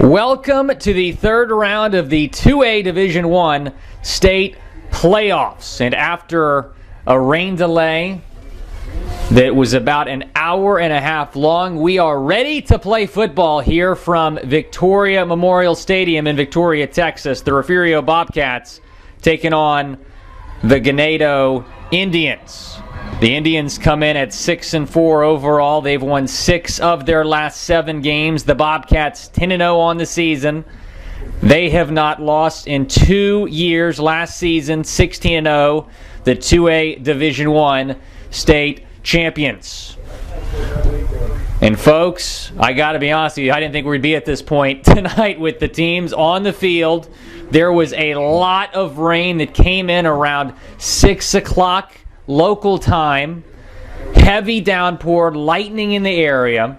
Welcome to the third round of the 2A Division I state playoffs. And after a rain delay that was about an hour and a half long, we are ready to play football here from Victoria Memorial Stadium in Victoria, Texas. The Refugio Bobcats taking on the Ganado Indians. The Indians come in at 6-4 overall. They've won 6 of their last 7 games. The Bobcats 10-0 on the season. They have not lost in 2 years. Last season, 16-0, the 2A Division I state champions. And folks, I got to be honest with you, I didn't think we'd be at this point tonight with the teams on the field. There was a lot of rain that came in around 6 o'clock local time. Heavy downpour, lightning in the area.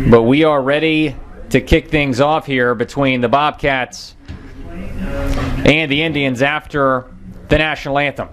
But we are ready to kick things off here between the Bobcats and the Indians after the national anthem.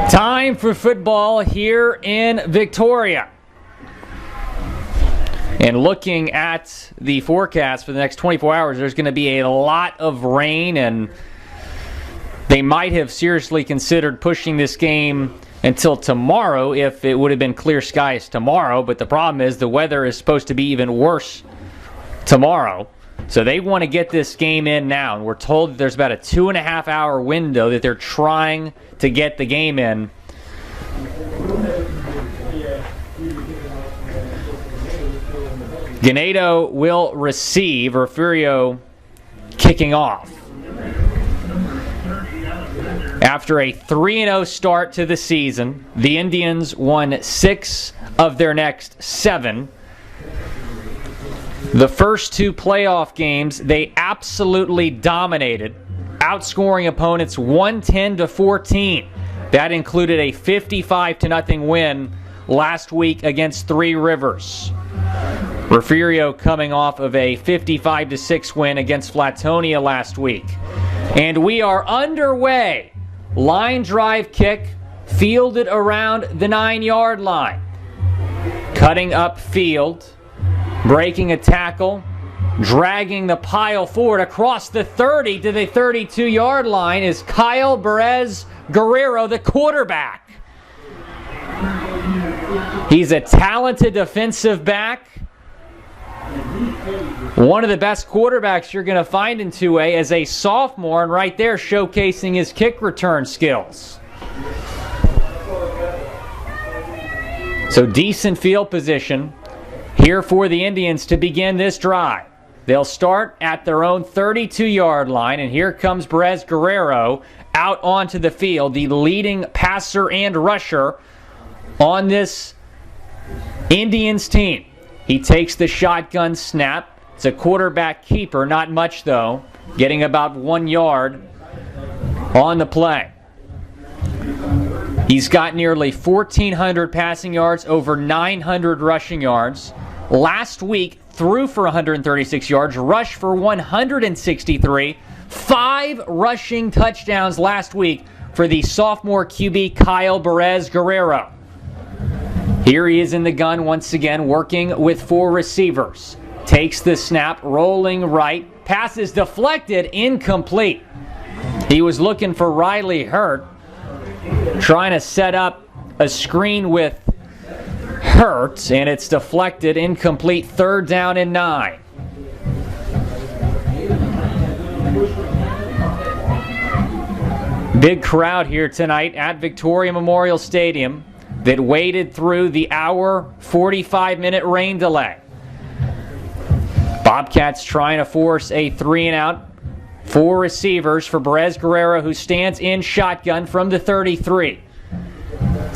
Time for football here in Victoria. And looking at the forecast for the next 24 hours, there's going to be a lot of rain, and they might have seriously considered pushing this game until tomorrow if it would have been clear skies tomorrow. But the problem is the weather is supposed to be even worse tomorrow. So they want to get this game in now. And we're told that there's about a 2.5 hour window that they're trying to get the game in. Ganado will receive, Refugio kicking off. After a 3-0 start to the season, the Indians won 6 of their next 7. The first 2 playoff games, they absolutely dominated, outscoring opponents 110-14. That included a 55-0 win last week against Three Rivers. Refugio coming off of a 55-6 win against Flatonia last week. And we are underway. Line drive kick, fielded around the 9-yard line. Cutting up field. Breaking a tackle, dragging the pile forward across the 30 to the 32-yard line is Kyle Perez Guerrero, the quarterback. He's a talented defensive back. One of the best quarterbacks you're going to find in 2A as a sophomore, and right there showcasing his kick return skills. So decent field position here for the Indians to begin this drive. They'll start at their own 32-yard line, and here comes Perez Guerrero out onto the field, the leading passer and rusher on this Indians team. He takes the shotgun snap. It's a quarterback keeper, not much though, getting about 1 yard on the play. He's got nearly 1,400 passing yards, over 900 rushing yards. Last week, threw for 136 yards, rushed for 163, 5 rushing touchdowns last week for the sophomore QB Kyle Perez-Guerrero. Here he is in the gun once again, working with 4 receivers. Takes the snap, rolling right. Pass is deflected, incomplete. He was looking for Riley Hurt, trying to set up a screen with Hurt, and it's deflected, incomplete, 3rd down and 9. Big crowd here tonight at Victoria Memorial Stadium that waited through the hour 45-minute rain delay. Bobcats trying to force a 3-and-out. 4 receivers for Perez-Guerrero, who stands in shotgun from the 33.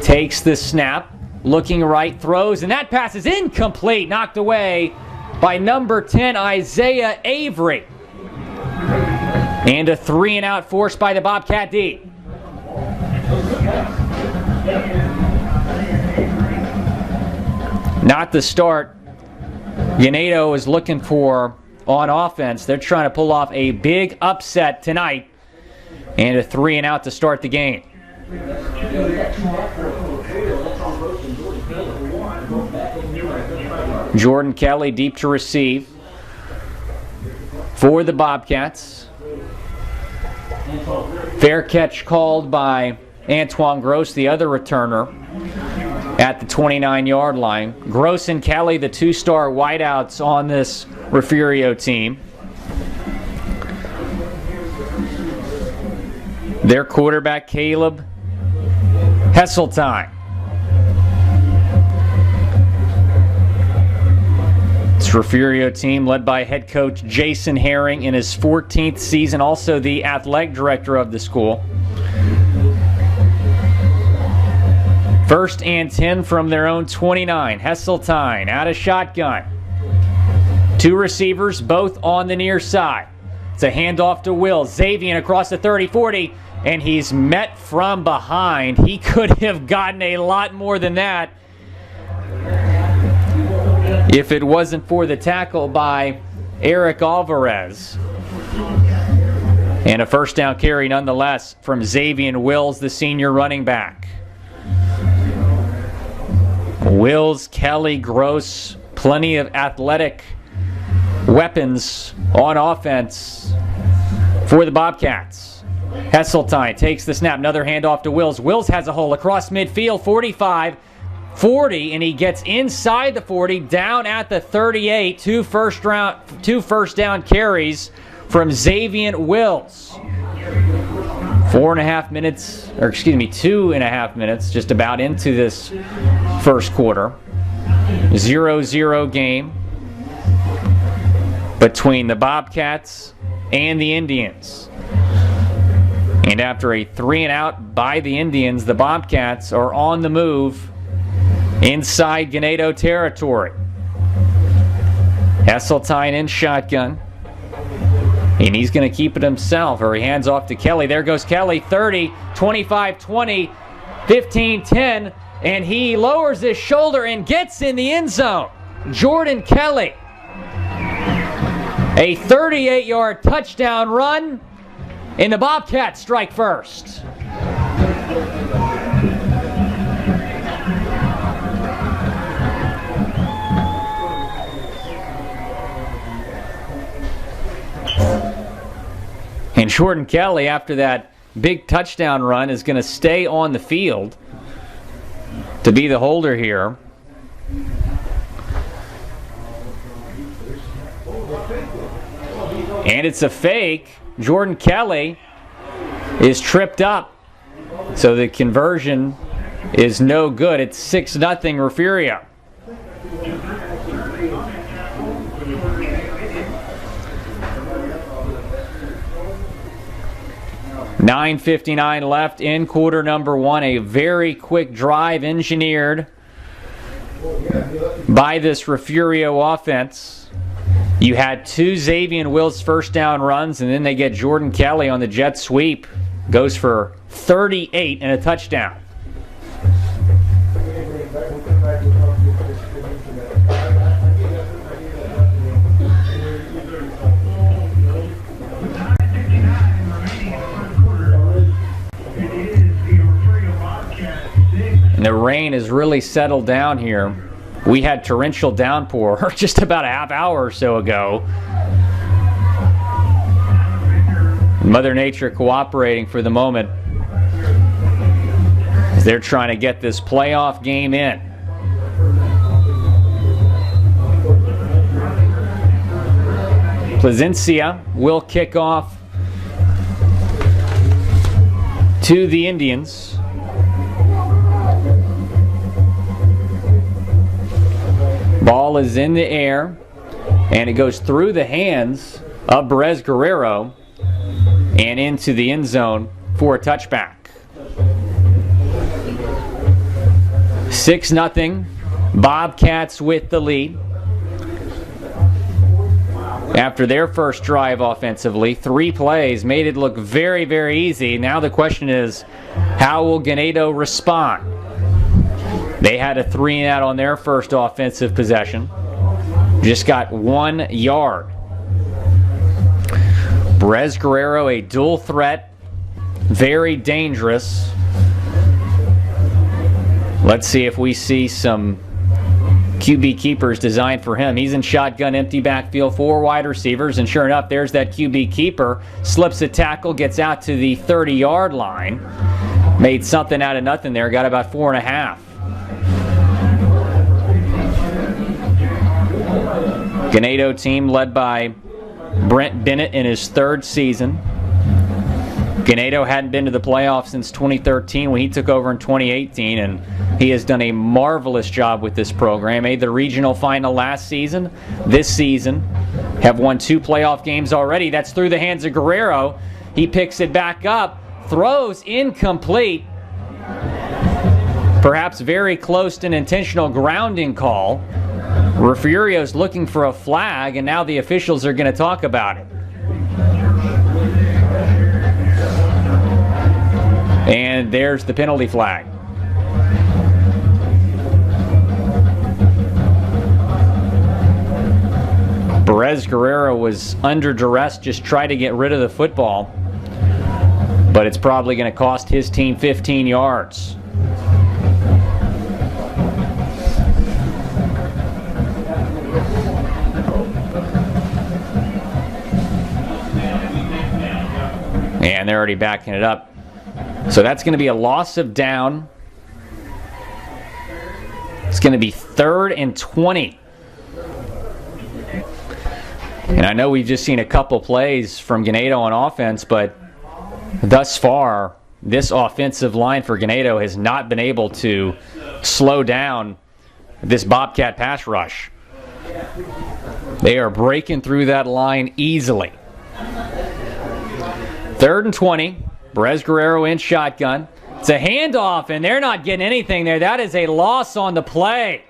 Takes the snap, looking right, throws, and that pass is incomplete, knocked away by number 10, Isaiah Avery. And a 3-and-out forced by the Bobcat D. Not the start Ganado is looking for on offense. They're trying to pull off a big upset tonight, and a 3-and-out to start the game. Jordan Kelly deep to receive for the Bobcats. Fair catch called by Antoine Gross, the other returner, at the 29-yard line. Gross and Kelly, the 2-star wideouts on this Refugio team. Their quarterback, Caleb Hesseltine. This Refugio team led by head coach Jason Herring in his 14th season, also the athletic director of the school. 1st and 10 from their own 29. Hesseltine out of shotgun. 2 receivers, both on the near side. It's a handoff to Will. Xavier across the 30-40, and he's met from behind. He could have gotten a lot more than that if it wasn't for the tackle by Eric Alvarez. And a 1st down carry nonetheless from Xavier Wills, the senior running back. Wills, Kelly, Gross, plenty of athletic weapons on offense for the Bobcats. Hesseltine takes the snap, another handoff to Wills. Wills has a hole across midfield, 45, 40, and he gets inside the 40, down at the 38. 2 first down carries from Xavier Wills. 2.5 minutes, just about into this first quarter. 0-0 game between the Bobcats and the Indians. And after a 3-and-out by the Indians, the Bobcats are on the move inside Ganado territory. Hesseltine in shotgun. And he's going to keep it himself, or he hands off to Kelly. There goes Kelly, 30, 25, 20, 15, 10, and he lowers his shoulder and gets in the end zone. Jordan Kelly. A 38-yard touchdown run, and the Bobcats strike first. And Jordan Kelly, after that big touchdown run, is going to stay on the field to be the holder here. And it's a fake. Jordan Kelly is tripped up. So the conversion is no good. It's 6-0 Refugio. $9:59 left in quarter number 1. A very quick drive engineered by this Refugio offense. You had 2 Xavier Wills first down runs, and then they get Jordan Kelly on the jet sweep. Goes for 38 and a touchdown. rain has really settled down here. We had torrential downpour just about a half hour or so ago. Mother Nature cooperating for the moment as they're trying to get this playoff game in. Placencia will kick off to the Indians. Ball is in the air, and it goes through the hands of Perez Guerrero and into the end zone for a touchback. 6-0, Bobcats with the lead. After their first drive offensively, 3 plays made it look very, very easy. Now the question is, how will Ganado respond? They had a 3-and-out on their first offensive possession. Just got 1 yard. Perez Guerrero, a dual threat, very dangerous. Let's see if we see some QB keepers designed for him. He's in shotgun, empty backfield, 4 wide receivers, and sure enough, there's that QB keeper. Slips a tackle, gets out to the 30-yard line. Made something out of nothing there, got about 4.5. Ganado team led by Brent Bennett in his 3rd season. Ganado hadn't been to the playoffs since 2013 when he took over in 2018, and he has done a marvelous job with this program. Made the regional final last season. This season have won 2 playoff games already. That's through the hands of Guerrero. He picks it back up, throws incomplete. Perhaps very close to an intentional grounding call. Refugio's looking for a flag, and now the officials are going to talk about it. And there's the penalty flag. Perez Guerrero was under duress, just tried to get rid of the football, but it's probably going to cost his team 15 yards. And they're already backing it up. So that's going to be a loss of down. It's going to be 3rd and 20. And I know we've just seen a couple plays from Ganado on offense, but thus far, this offensive line for Ganado has not been able to slow down this Bobcat pass rush. They are breaking through that line easily. 3rd and 20. Perez Guerrero in shotgun. It's a handoff, and they're not getting anything there. That is a loss on the play.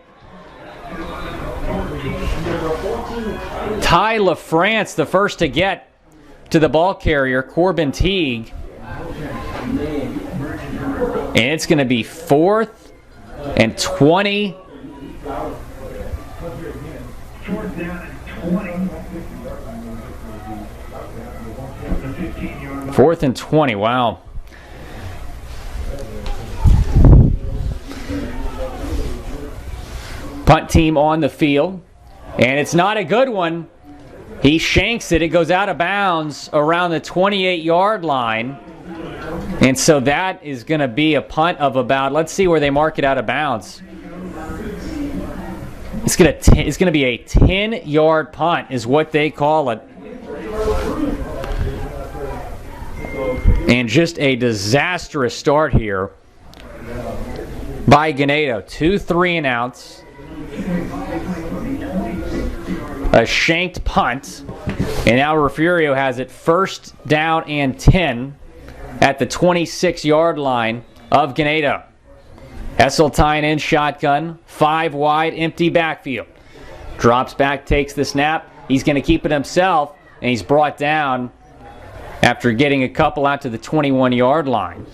Ty LaFrance, the first to get to the ball carrier, Corbin Teague. And it's going to be 4th and 20. 4th and 20, wow. Punt team on the field, and it's not a good one. He shanks it. It goes out of bounds around the 28-yard line. And so that is going to be a punt of about, let's see where they mark it out of bounds. It's going to be a 10-yard punt is what they call it. And just a disastrous start here by Ganado. 2 3-and-outs. A shanked punt. And now Refugio has it 1st down and 10 at the 26-yard line of Ganado. Esseltine in shotgun. 5 wide, empty backfield. Drops back, takes the snap. He's going to keep it himself, and he's brought down after getting a couple out to the 21-yard line.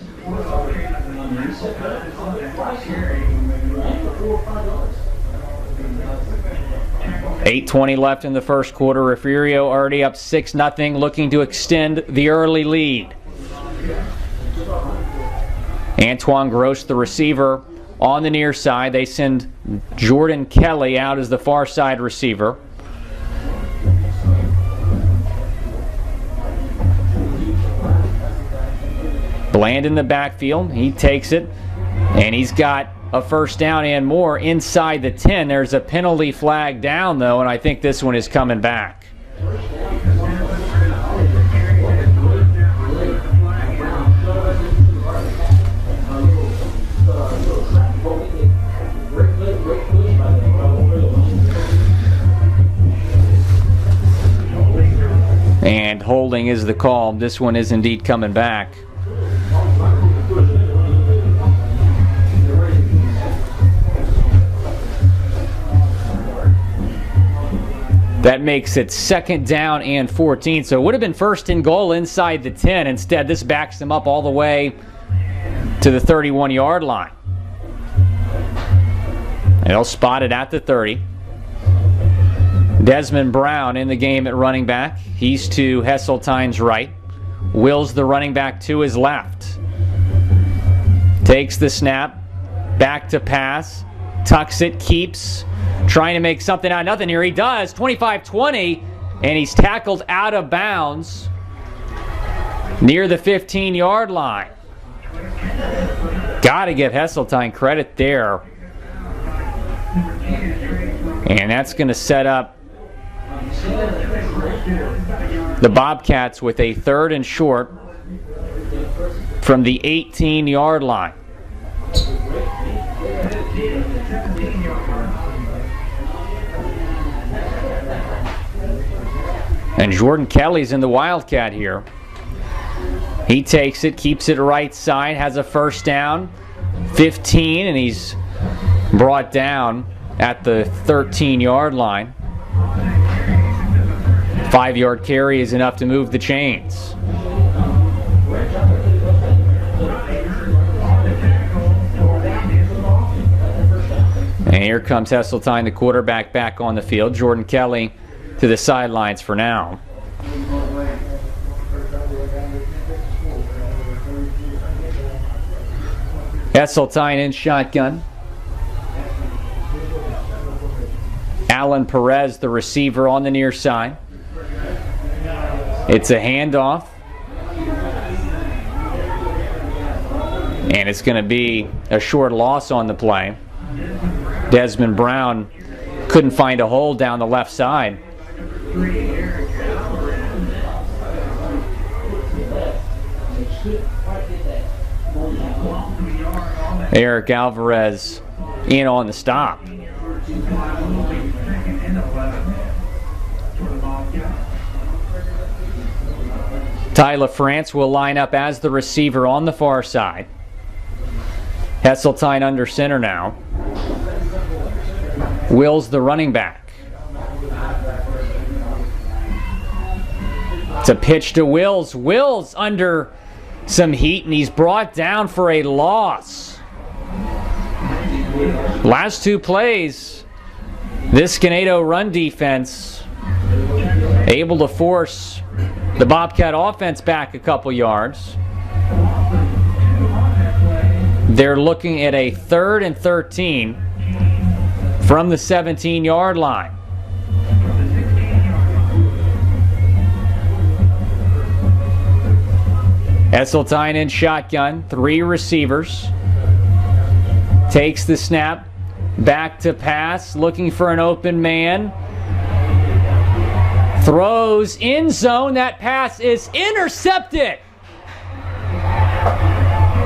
$8:20 left in the first quarter. Refugio already up 6-0, looking to extend the early lead. Antoine Gross, the receiver, on the near side. They send Jordan Kelly out as the far side receiver. Bland in the backfield. He takes it, and he's got a first down and more inside the 10. There's a penalty flag down, though, and I think this one is coming back. And holding is the call. This one is indeed coming back. That makes it second down and 14. So it would have been first and goal inside the 10. Instead, this backs them up all the way to the 31-yard line. They'll spot it at the 30. Desmond Brown in the game at running back. He's to Hesseltine's right. Wills the running back to his left. Takes the snap. Back to pass. Tucks it. Keeps. Trying to make something out of nothing here. He does. 25-20. And he's tackled out of bounds near the 15-yard line. Got to give Hesseltine credit there. And that's going to set up the Bobcats with a third and short from the 18-yard line. And Jordan Kelly's in the Wildcat here. He takes it, keeps it right side, has a first down, 15, and he's brought down at the 13-yard line. 5-yard carry is enough to move the chains. And here comes Hesseltine, the quarterback, back on the field. Jordan Kelly to the sidelines for now. Hesseltine in shotgun. Alan Perez, the receiver, on the near side. It's a handoff. And it's going to be a short loss on the play. Desmond Brown couldn't find a hole down the left side. Eric Alvarez in on the stop. Tyler France will line up as the receiver on the far side. Hesseltine under center now. Wills the running back. It's a pitch to Wills. Wills under some heat, and he's brought down for a loss. Last two plays, this Ganado run defense able to force the Bobcat offense back a couple yards. They're looking at a 3rd and 13 from the 17-yard line. Hesseltine in shotgun, 3 receivers. Takes the snap, back to pass, looking for an open man. Throws in zone. That pass is intercepted.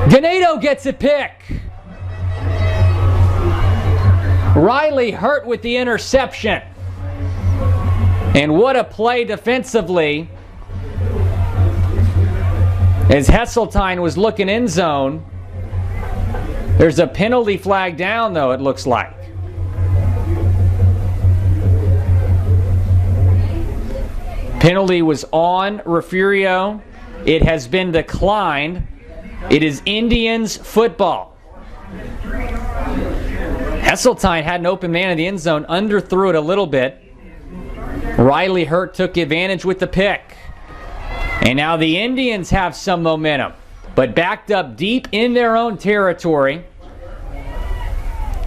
Ganado gets a pick. Riley Hurt with the interception. And what a play defensively. As Hesseltine was looking in zone. There's a penalty flag down, though, it looks like. Penalty was on Refugio. It has been declined. It is Indians football. Hesseltine had an open man in the end zone, underthrew it a little bit. Riley Hurt took advantage with the pick. And now the Indians have some momentum, but backed up deep in their own territory.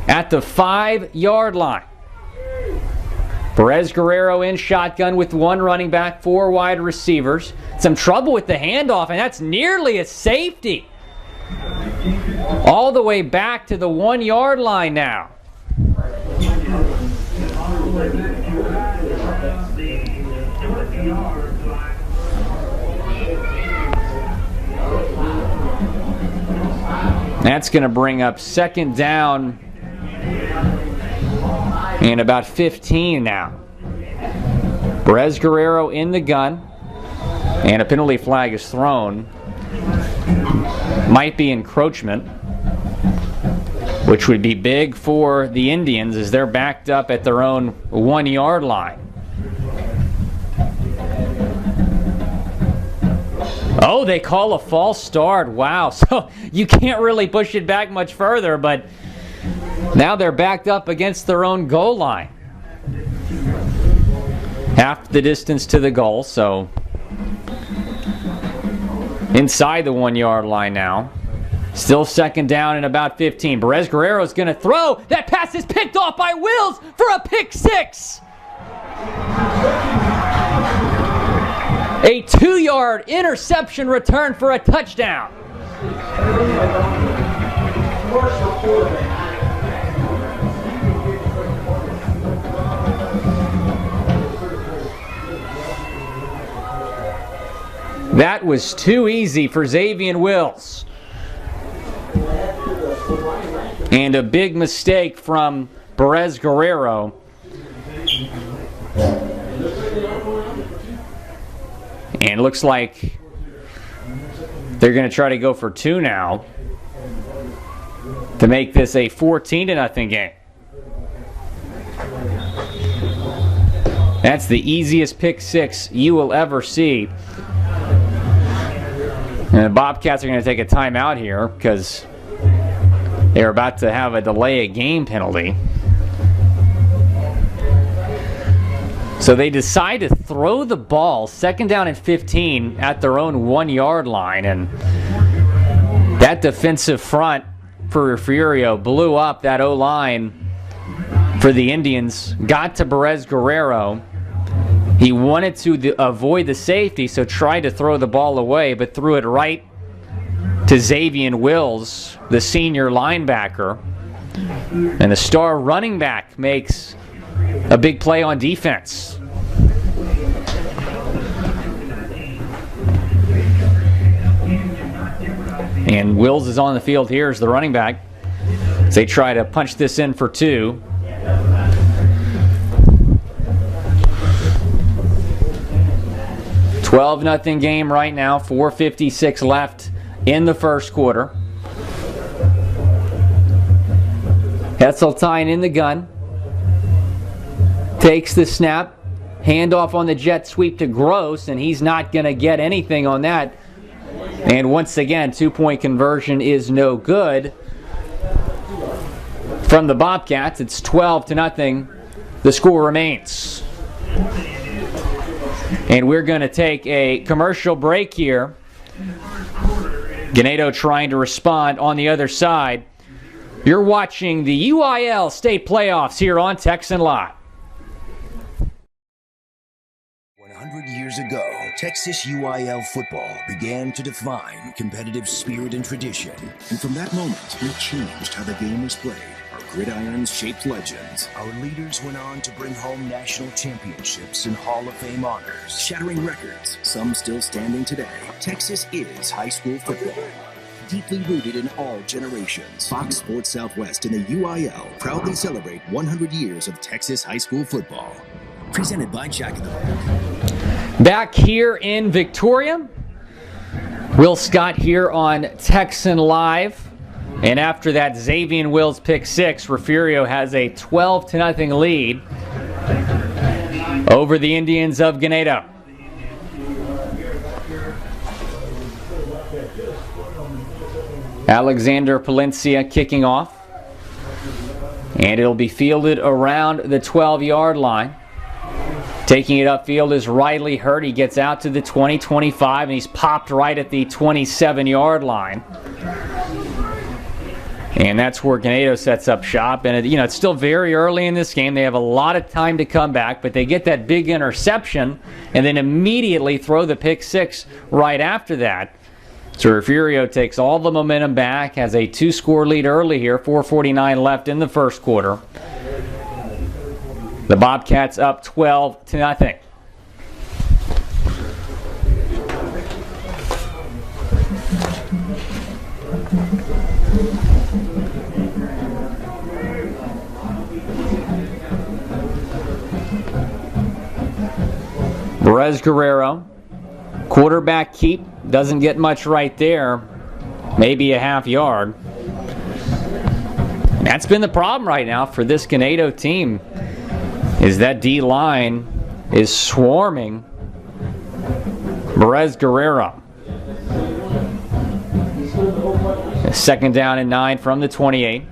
at the 5-yard line. Perez Guerrero in shotgun with one running back, 4 wide receivers. Some trouble with the handoff, and that's nearly a safety. All the way back to the 1-yard line now. That's going to bring up 2nd down and about 15 now. Perez Guerrero in the gun, and a penalty flag is thrown. Might be encroachment, which would be big for the Indians as they're backed up at their own 1-yard line. Oh, they call a false start. Wow. So you can't really push it back much further, but now they're backed up against their own goal line. Half the distance to the goal, so inside the 1-yard line now. Still 2nd down and about 15. Perez Guerrero is going to throw. That pass is picked off by Wills for a pick 6. A 2-yard interception return for a touchdown. That was too easy for Xavier Wills. And a big mistake from Perez Guerrero. And it looks like they're going to try to go for 2 now to make this a 14-0 game. That's the easiest pick 6 you will ever see. And the Bobcats are going to take a timeout here because they're about to have a delay a game penalty. So they decide to throw the ball 2nd down and 15 at their own 1-yard line. And that defensive front for Refugio blew up that O-line for the Indians. Got to Perez Guerrero. He wanted to avoid the safety, so tried to throw the ball away, but threw it right to Xavier Wills, the senior linebacker. And the star running back makes a big play on defense. And Wills is on the field here as the running back as they try to punch this in for 2. $12-0 game right now, 4:56 left in the first quarter. Heseltine in the gun. Takes the snap. Handoff on the jet sweep to Gross, and he's not going to get anything on that. And once again, 2-point conversion is no good. From the Bobcats, it's 12-0. The score remains. And we're going to take a commercial break here. Ganado trying to respond on the other side. You're watching the UIL state playoffs here on Texan Live. 100 years ago, Texas UIL football began to define competitive spirit and tradition. And from that moment, we changed how the game was played. Our gridirons shaped legends. Our leaders went on to bring home national championships and Hall of Fame honors, shattering records, some still standing today. Texas is high school football. Deeply rooted in all generations. Fox Sports Southwest and the UIL proudly celebrate 100 years of Texas high school football. Presented by Jack in the Box. Back here in Victoria, Will Scott here on Texan Live. And after that Xavier Wills pick 6, Refugio has a 12-0 lead over the Indians of Ganado. Alexander Palencia kicking off. And it'll be fielded around the 12-yard line. Taking it upfield is Riley Hurt. He gets out to the 20-25, and he's popped right at the 27-yard line. And that's where Ganado sets up shop. And, it's still very early in this game. They have a lot of time to come back, but they get that big interception and then immediately throw the pick six right after that. So Refugio takes all the momentum back, has a 2-score lead early here, 4:49 left in the first quarter. The Bobcats up 12-0. Perez Guerrero, quarterback keep, doesn't get much right there, maybe a half yard. And that's been the problem right now for this Ganado team, is that D-line is swarming Perez Guerrero. Second down and 9 from the 28.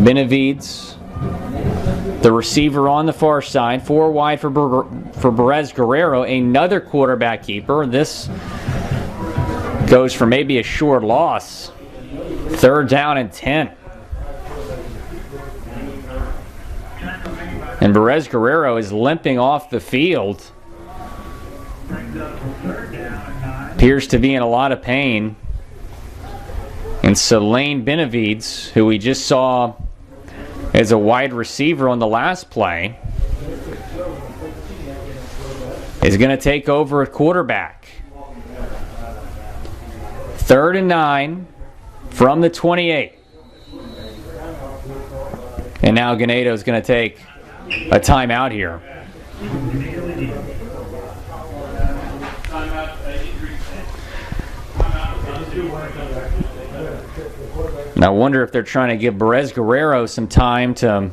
Benavides, the receiver on the far side, 4 wide for Perez Guerrero, another quarterback keeper. This goes for maybe a short loss. Third down and 10. And Perez Guerrero is limping off the field. Appears to be in a lot of pain. And Lane Benavides, who we just saw as a wide receiver on the last play, is going to take over at quarterback. 3rd and 9 from the 28. And now Ganado is going to take a timeout here. And I wonder if they're trying to give Perez Guerrero some time to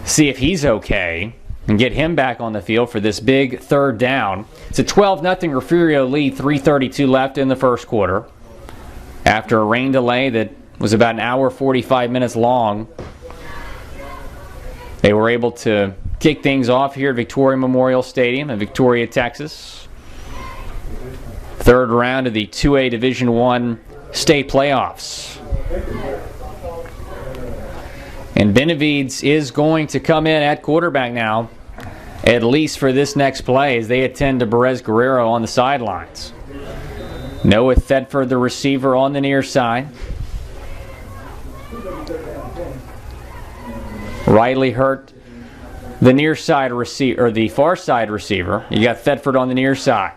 see if he's okay and get him back on the field for this big third down. It's a 12-0 Refugio lead, 3:32 left in the first quarter. After a rain delay that was about an hour, 45 minutes long, they were able to kick things off here at Victoria Memorial Stadium in Victoria, Texas. Third round of the 2A Division I state playoffs. And Benavides is going to come in at quarterback now, at least for this next play, as they attend to Perez Guerrero on the sidelines. Noah Thedford, the receiver, on the near side. Riley Hurt, the near side receiver, or the far side receiver. You got Thedford on the near side.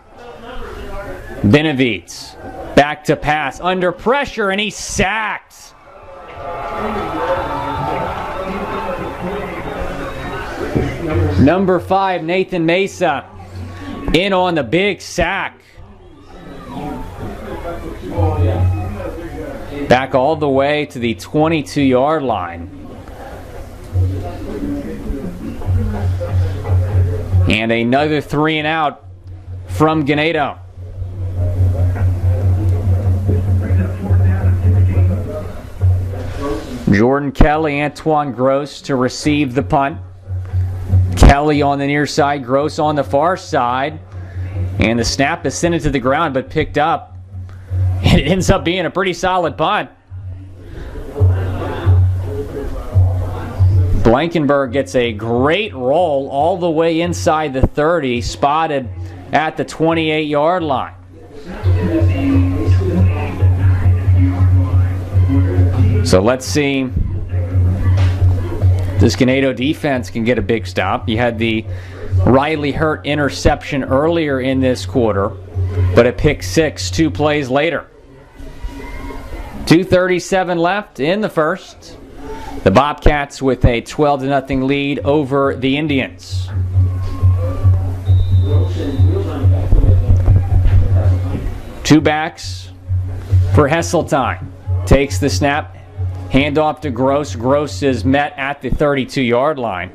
Benavides back to pass, under pressure, and he's sacked. Number 5, Nathan Mesa, in on the big sack. Back all the way to the 22-yard line. And another 3 and out from Ganado. Jordan Kelly, Antoine Gross to receive the punt. Kelly on the near side, Gross on the far side. And the snap is sent into the ground but picked up. And it ends up being a pretty solid punt. Blankenberg gets a great roll all the way inside the 30, spotted at the 28-yard line. So let's see if this Ganado defense can get a big stop. You had the Riley Hurt interception earlier in this quarter, but a pick six 2 plays later. 2:37 left in the first. The Bobcats with a 12-0 lead over the Indians. Two backs for Hesseltine. Takes the snap. Handoff to Gross. Gross is met at the 32-yard line.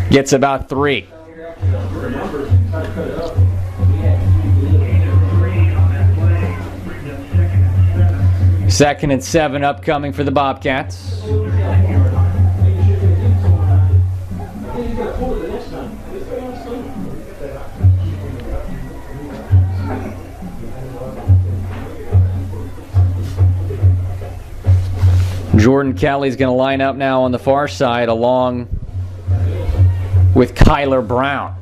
Gets about 3. Second and 7 upcoming for the Bobcats. Jordan Kelly's going to line up now on the far side along with Kyler Brown.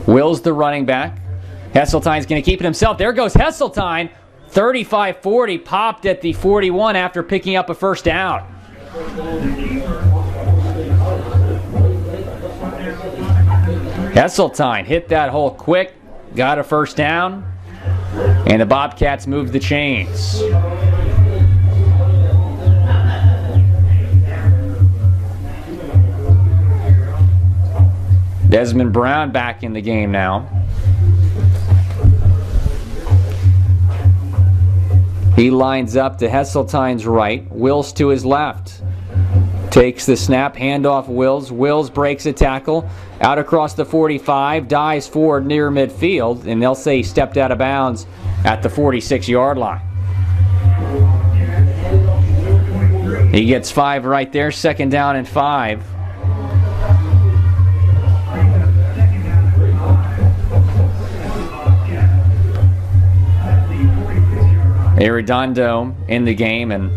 Will's the running back. Hesseltine's going to keep it himself. There goes Hesseltine. 35-40, popped at the 41 after picking up a first down. Hesseltine hit that hole quick, got a first down, and the Bobcats moved the chains. Desmond Brown back in the game now. He lines up to Hesseltine's right. Wills to his left. Takes the snap, handoff Wills. Wills breaks a tackle. Out across the 45, dives forward near midfield, and they'll say he stepped out of bounds at the 46-yard line. He gets 5 right there, 2nd down and 5. Arredondo in the game, and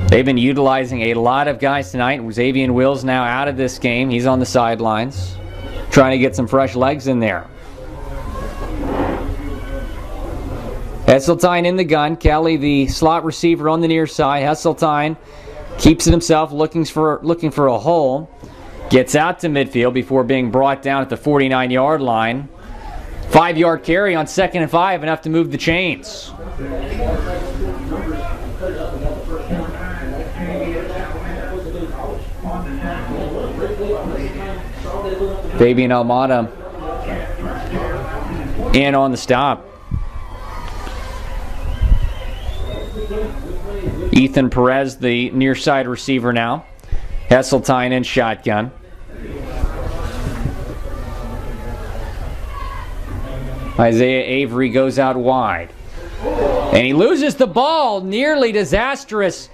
they've been utilizing a lot of guys tonight. Xavier Wills now out of this game. He's on the sidelines trying to get some fresh legs in there. Hesseltine in the gun. Kelly, the slot receiver, on the near side. Hesseltine keeps it himself, looking for a hole. Gets out to midfield before being brought down at the 49-yard line. 5-yard carry on 2nd and 5, enough to move the chains. Fabian Almada in on the stop. Ethan Perez, the near side receiver now. Hesseltine in shotgun. Isaiah Avery goes out wide. And he loses the ball. Nearly disastrous.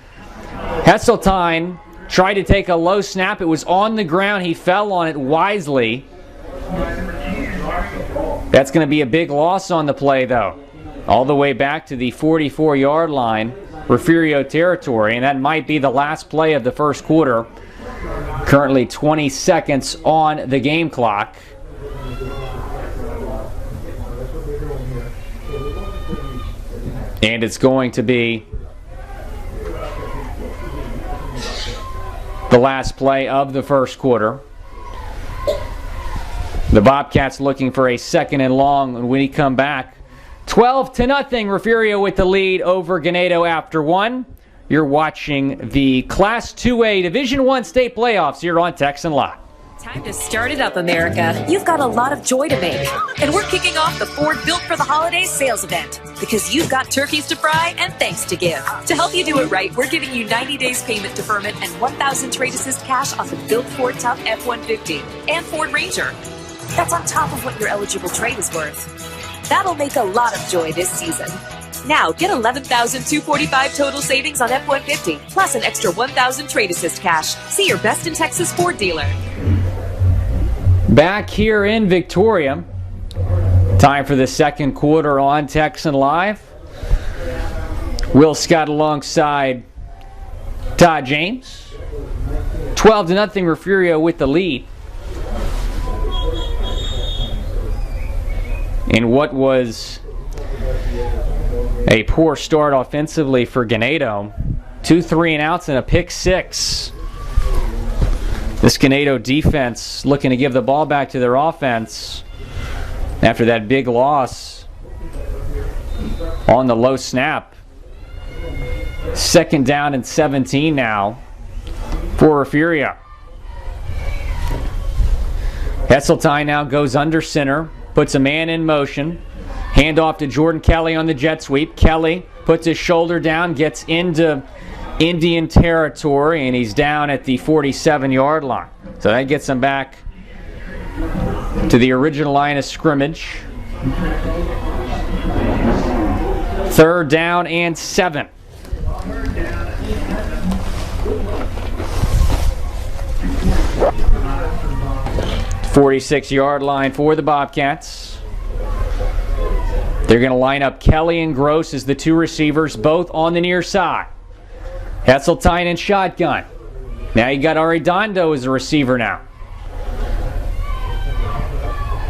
Hesseltine tried to take a low snap. It was on the ground. He fell on it wisely. That's going to be a big loss on the play, though. All the way back to the 44-yard line, Refugio territory, and that might be the last play of the first quarter. Currently 20 seconds on the game clock. And it's going to be the last play of the first quarter. The Bobcats looking for a 2nd and long, and when we come back, 12-0, Refugio with the lead over Ganado after 1. You're watching the Class 2A Division I state playoffs here on Texan Live. Time to start it up, America. You've got a lot of joy to make. And we're kicking off the Ford Built for the Holidays sales event because you've got turkeys to fry and thanks to give. To help you do it right, we're giving you 90 days payment deferment and 1,000 trade assist cash on the Built Ford Tough F-150 and Ford Ranger. That's on top of what your eligible trade is worth. That'll make a lot of joy this season. Now, get $11,245 total savings on F-150, plus an extra $1,000 trade assist cash. See your best in Texas Ford dealer. Back here in Victoria, time for the second quarter on Texan Live. Will Scott alongside Todd James. 12-0 Refugio with the lead. In what was a poor start offensively for Ganado. 2 3-and-outs and a pick 6. This Ganado defense looking to give the ball back to their offense after that big loss on the low snap. 2nd down and 17 now for Refugio. Hesseltine now goes under center, puts a man in motion. Handoff to Jordan Kelly on the jet sweep. Kelly puts his shoulder down, gets into Indian territory, and he's down at the 47-yard line. So that gets him back to the original line of scrimmage. 3rd down and 7. 46-yard line for the Bobcats. They're going to line up Kelly and Gross as the two receivers, both on the near side. Hesseltine in shotgun. Now you got Arredondo as a receiver now.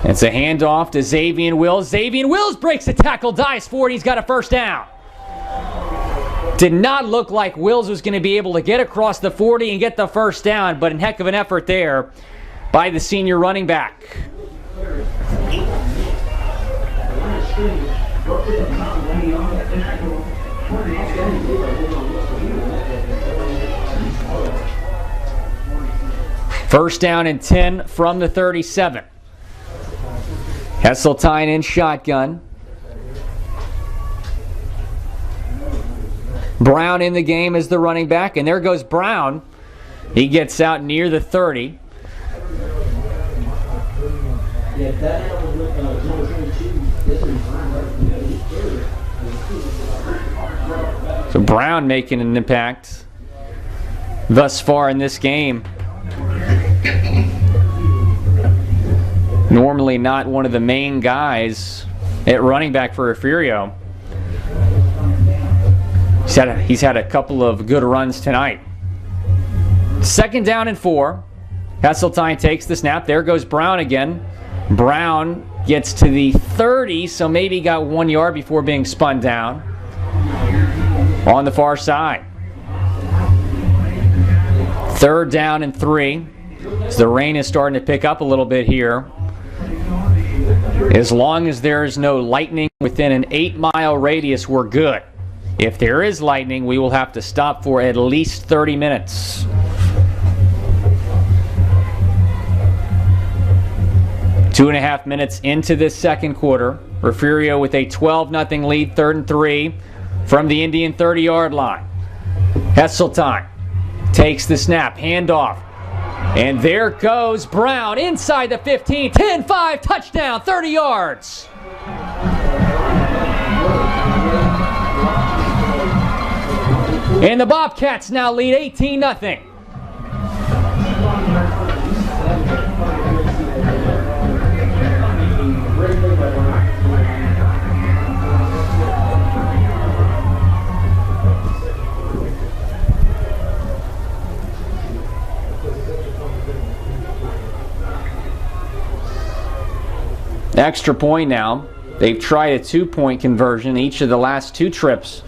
It's a handoff to Xavier Wills. Xavier Wills breaks a tackle, dives forward. He's got a first down. Did not look like Wills was going to be able to get across the 40 and get the first down, but a heck of an effort there by the senior running back. First down and 10 from the 37. Hesseltine in shotgun. Brown in the game as the running back, and there goes Brown. He gets out near the 30. So Brown making an impact thus far in this game. Normally not one of the main guys at running back for Refugio. He's had a couple of good runs tonight. Second down and 4. Hesseltine takes the snap. There goes Brown again. Brown gets to the 30, so maybe got 1 yard before being spun down on the far side. Third down and 3. So the rain is starting to pick up a little bit here. As long as there is no lightning within an 8-mile radius, we're good. If there is lightning, we will have to stop for at least 30 minutes. Two and a half minutes into this second quarter. Refugio with a 12-0 lead, 3rd and 3 from the Indian 30-yard line. Hesseltine takes the snap, handoff. And there goes Brown inside the 15, 10-5, touchdown, 30 yards. And the Bobcats now lead 18-0. Extra point now. They've tried a 2-point conversion each of the last 2 trips.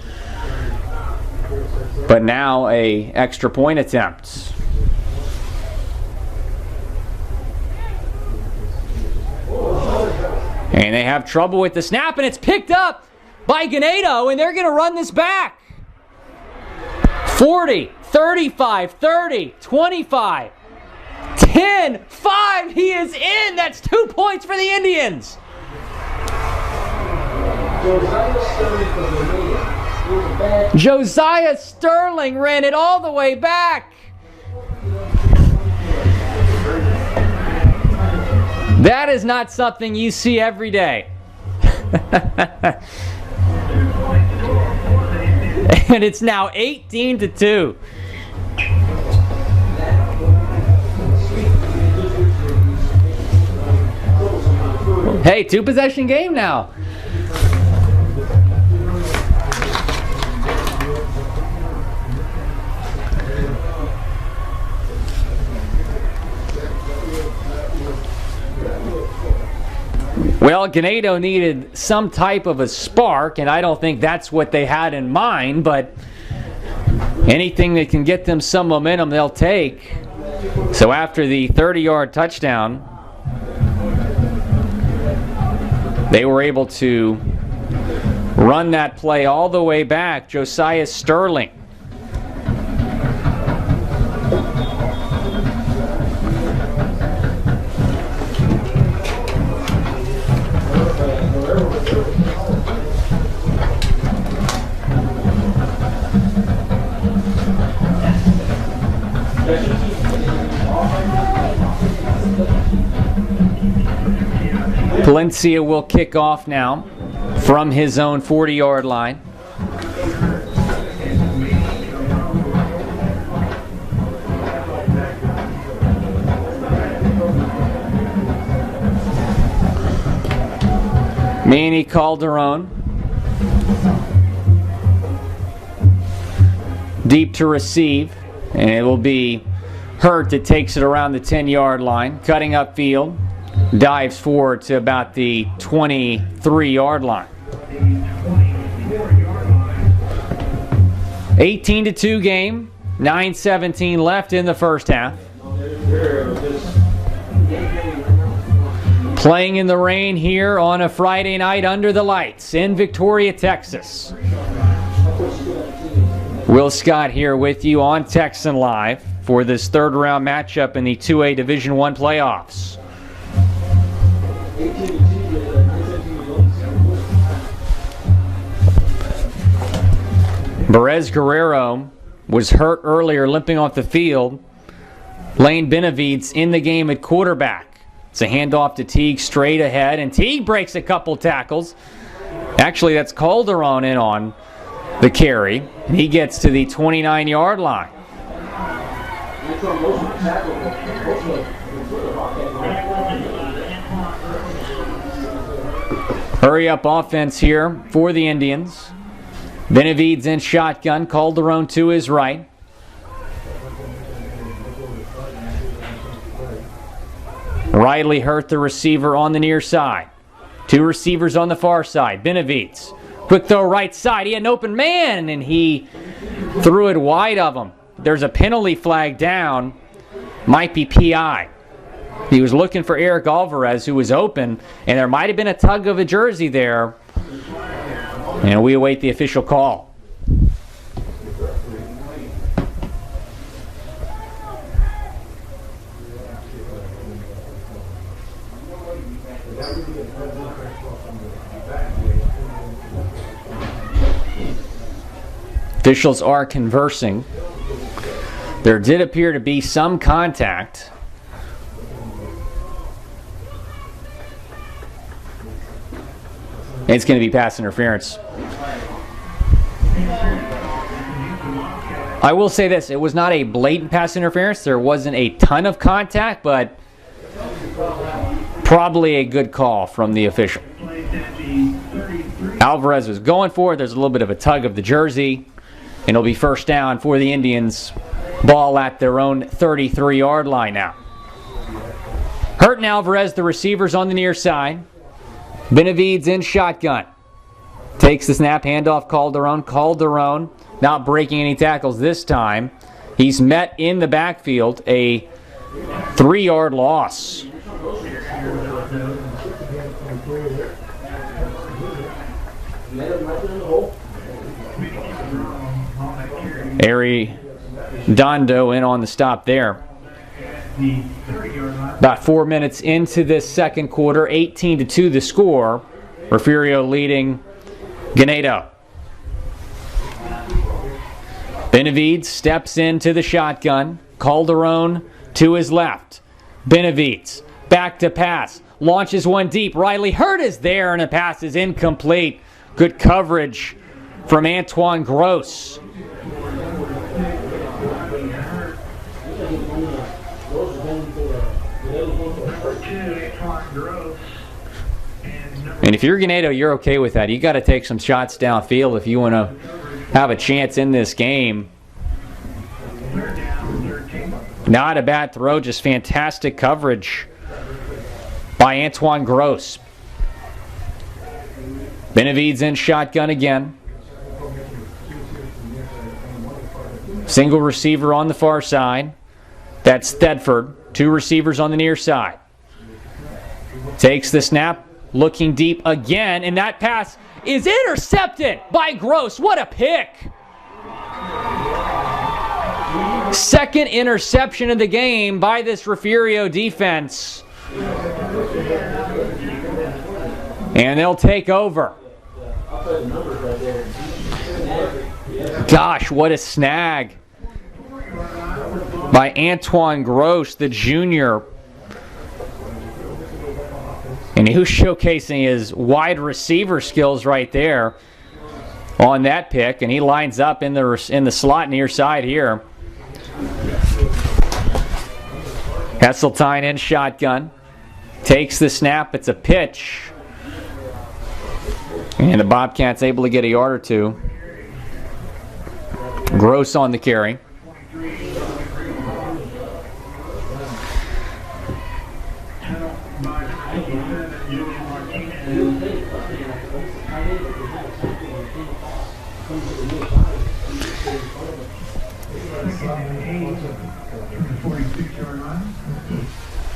But now a extra point attempt. And they have trouble with the snap, and it's picked up by Ganado, and they're going to run this back. 40, 35, 30, 25, 10, 5. He is in. That's 2 points for the Indians. Josiah Sterling ran it all the way back. That is not something you see every day. And it's now 18-2. Hey, 2-possession game now. Well, Ganado needed some type of a spark, and I don't think that's what they had in mind, but anything that can get them some momentum, they'll take. So after the 30-yard touchdown, they were able to run that play all the way back. Josiah Sterling. Palencia will kick off now from his own 40-yard line. Manny Calderon. Deep to receive, and it will be Hurt that takes it around the 10-yard line, cutting upfield, dives forward to about the 23-yard line. 18-2 game, 9:17 left in the first half. Playing in the rain here on a Friday night under the lights in Victoria, Texas. Will Scott here with you on Texan Live for this third round matchup in the 2A Division I playoffs. Perez Guerrero was hurt earlier, limping off the field. Lane Benavides in the game at quarterback. It's a handoff to Teague straight ahead, and Teague breaks a couple tackles. Actually, that's Calderon in on the carry. He gets to the 29-yard line. Hurry up offense here for the Indians. Benavides in shotgun, Calderon to his right. Riley Hurt, the receiver, on the near side. Two receivers on the far side. Benavides, quick throw right side. He had an open man, and he threw it wide of him. There's a penalty flag down. Might be PI. He was looking for Eric Alvarez, who was open, and there might have been a tug of a jersey there. And we await the official call. Officials are conversing. There did appear to be some contact. It's going to be pass interference. I will say this, it was not a blatant pass interference. There wasn't a ton of contact, but probably a good call from the official. Alvarez was going for it. There's a little bit of a tug of the jersey, and it'll be first down for the Indians. Ball at their own 33-yard line now. Hurt and Alvarez, the receivers on the near side. Benavides in shotgun. Takes the snap, handoff Calderon. Calderon not breaking any tackles this time. He's met in the backfield, a 3-yard loss. Ari Dondo in on the stop there. About 4 minutes into this second quarter, 18-2 the score. Refugio leading Ganado. Benavides steps into the shotgun. Calderon to his left. Benavides back to pass. Launches one deep. Riley Hurt is there, and the pass is incomplete. Good coverage from Antoine Gross. And if you're Ganado, you're okay with that. You got to take some shots downfield if you want to have a chance in this game. Not a bad throw, just fantastic coverage by Antoine Gross. Benavides in shotgun again. Single receiver on the far side. That's Thedford. Two receivers on the near side. Takes the snap, looking deep again, and that pass is intercepted by Gross. What a pick! Second interception of the game by this Refugio defense. And they'll take over. Gosh, what a snag by Antoine Gross, the junior. And he was showcasing his wide receiver skills right there on that pick. And he lines up in the slot near side here. Hesseltine in shotgun. Takes the snap. It's a pitch. And the Bobcats able to get a yard or two. Gross on the carry.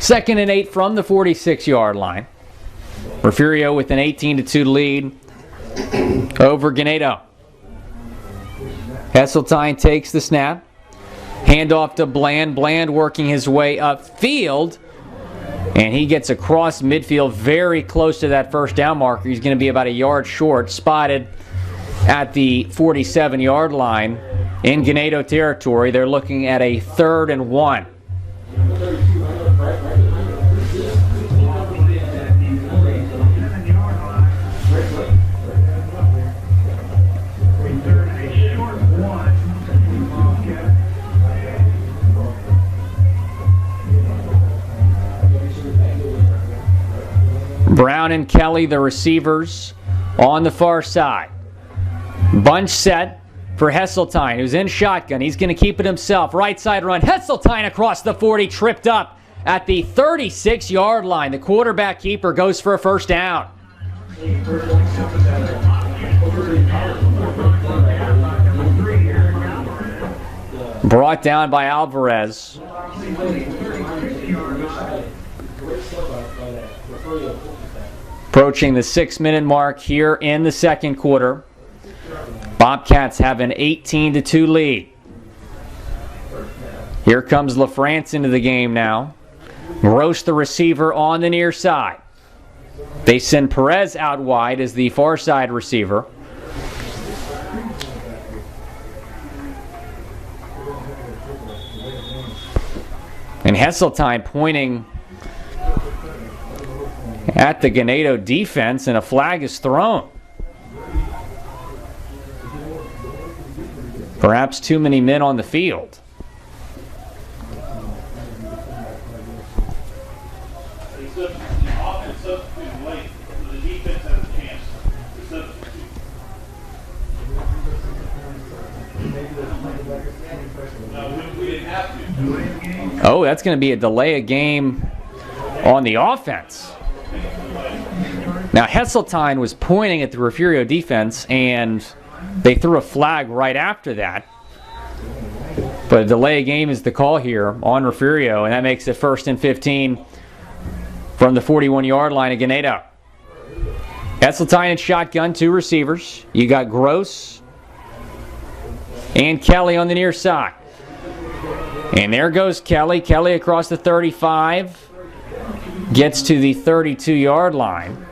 Second and 8 from the 46-yard line. Refugio with an 18-2 lead over Ganado. Hesseltine takes the snap. Handoff to Bland. Bland working his way upfield. And he gets across midfield very close to that first down marker. He's going to be about a yard short. Spotted at the 47-yard line in Ganado territory. They're looking at a 3rd and 1. Brown and Kelly, the receivers, on the far side. Bunch set for Hesseltine, who's in shotgun. He's going to keep it himself. Right side run. Hesseltine across the 40, tripped up at the 36-yard line. The quarterback keeper goes for a first down. Brought down by Alvarez. Approaching the 6-minute mark here in the second quarter. Bobcats have an 18-2 lead. Here comes LaFrance into the game now. Gross, the receiver, on the near side. They send Perez out wide as the far side receiver. And Hesseltine pointing at the Ganado defense, and a flag is thrown. Perhaps too many men on the field. Oh, that's going to be a delay of game on the offense. Now, Hesseltine was pointing at the Refugio defense, and they threw a flag right after that. But a delay of game is the call here on Refugio, and that makes it 1st and 15 from the 41-yard line of Ganado. Hesseltine and shotgun, 2 receivers. You got Gross and Kelly on the near side. And there goes Kelly. Kelly across the 35. Gets to the 32-yard line.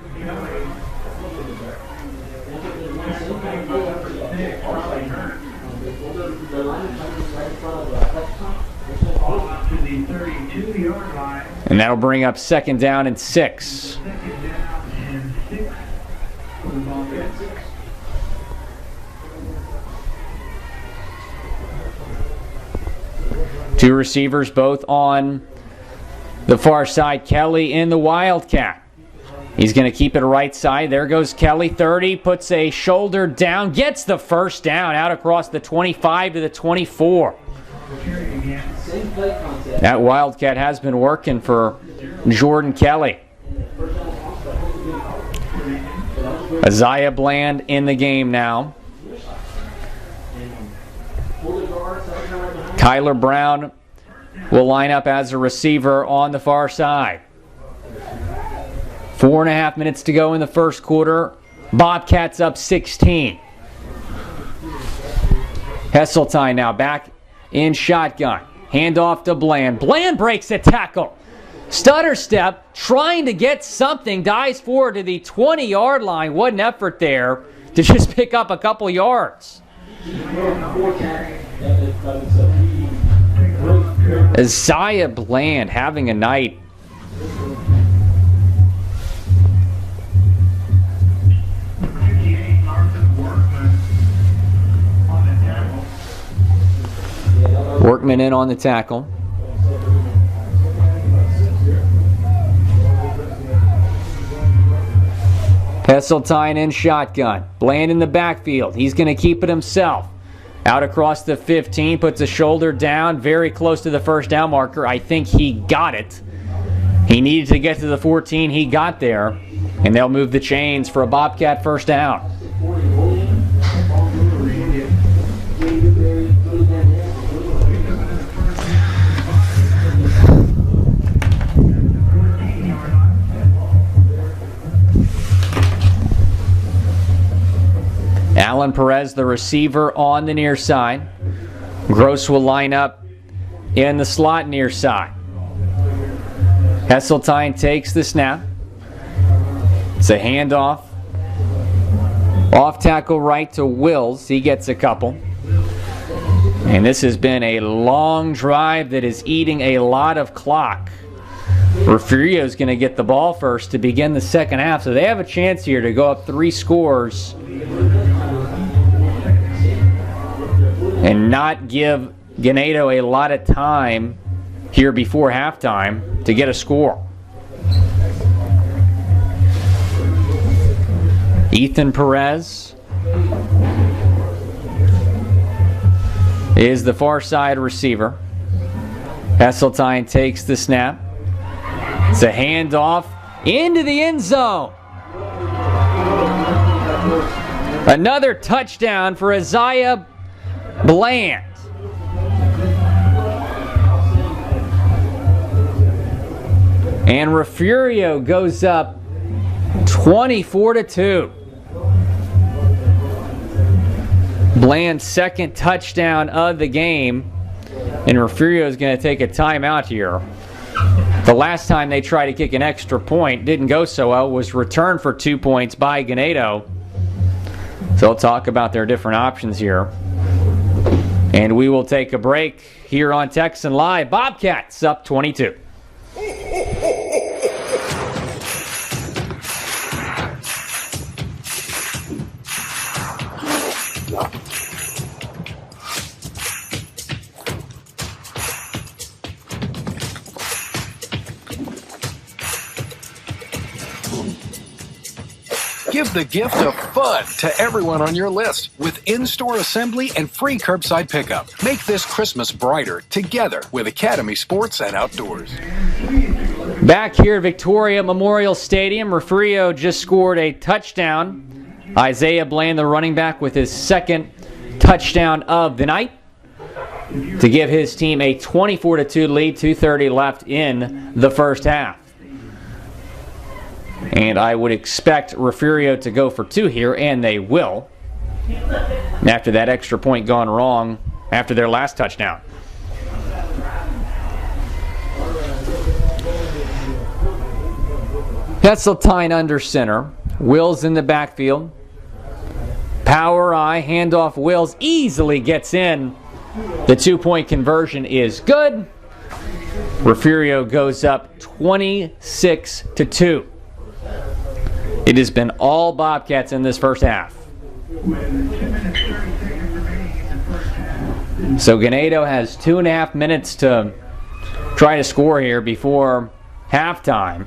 And that'll bring up 2nd down and 6. Two receivers both on the far side. Kelly in the Wildcat. He's going to keep it right side. There goes Kelly, 30, puts a shoulder down, gets the first down out across the 25 to the 24. That Wildcat has been working for Jordan Kelly. Isaiah Bland in the game now. Kyler Brown will line up as a receiver on the far side. 4.5 minutes to go in the first quarter. Bobcats up 16. Hesseltine now back in shotgun. Handoff to Bland. Bland breaks a tackle. Stutter step, trying to get something. Dives forward to the 20-yard line. What an effort there to just pick up a couple yards. Isaiah Bland having a night. Workman in on the tackle. Heseltine in shotgun. Bland in the backfield. He's going to keep it himself. Out across the 15, puts a shoulder down, very close to the first down marker. I think he got it. He needed to get to the 14. He got there. And they'll move the chains for a Bobcat first down. Alan Perez, the receiver, on the near side. Gross will line up in the slot near side. Heseltine takes the snap. It's a handoff. Off tackle right to Wills. He gets a couple. And this has been a long drive that is eating a lot of clock. Refugio is going to get the ball first to begin the second half, so they have a chance here to go up 3 scores and not give Ganado a lot of time here before halftime to get a score. Ethan Perez is the far side receiver. Heseltine takes the snap. It's a handoff into the end zone. Another touchdown for Isaiah Bland. And Refugio goes up 24-2. Bland's second touchdown of the game, and Refugio is going to take a timeout here. The last time they tried to kick an extra point, didn't go so well, was returned for 2 points by Ganado. So we'll talk about their different options here. And we will take a break here on Texan Live. Bobcats up 22. Give the gift of fun to everyone on your list with in-store assembly and free curbside pickup. Make this Christmas brighter together with Academy Sports and Outdoors. Back here at Victoria Memorial Stadium, Refugio just scored a touchdown. Isaiah Bland, the running back, with his second touchdown of the night to give his team a 24-2 lead, 2:30 left in the first half. And I would expect Refugio to go for 2 here, and they will, after that extra point gone wrong after their last touchdown. Heseltine under center. Wills in the backfield. Power eye, handoff Wills, easily gets in. The 2-point conversion is good. Refugio goes up 26-2. It has been all Bobcats in this first half. So Ganado has 2.5 minutes to try to score here before halftime.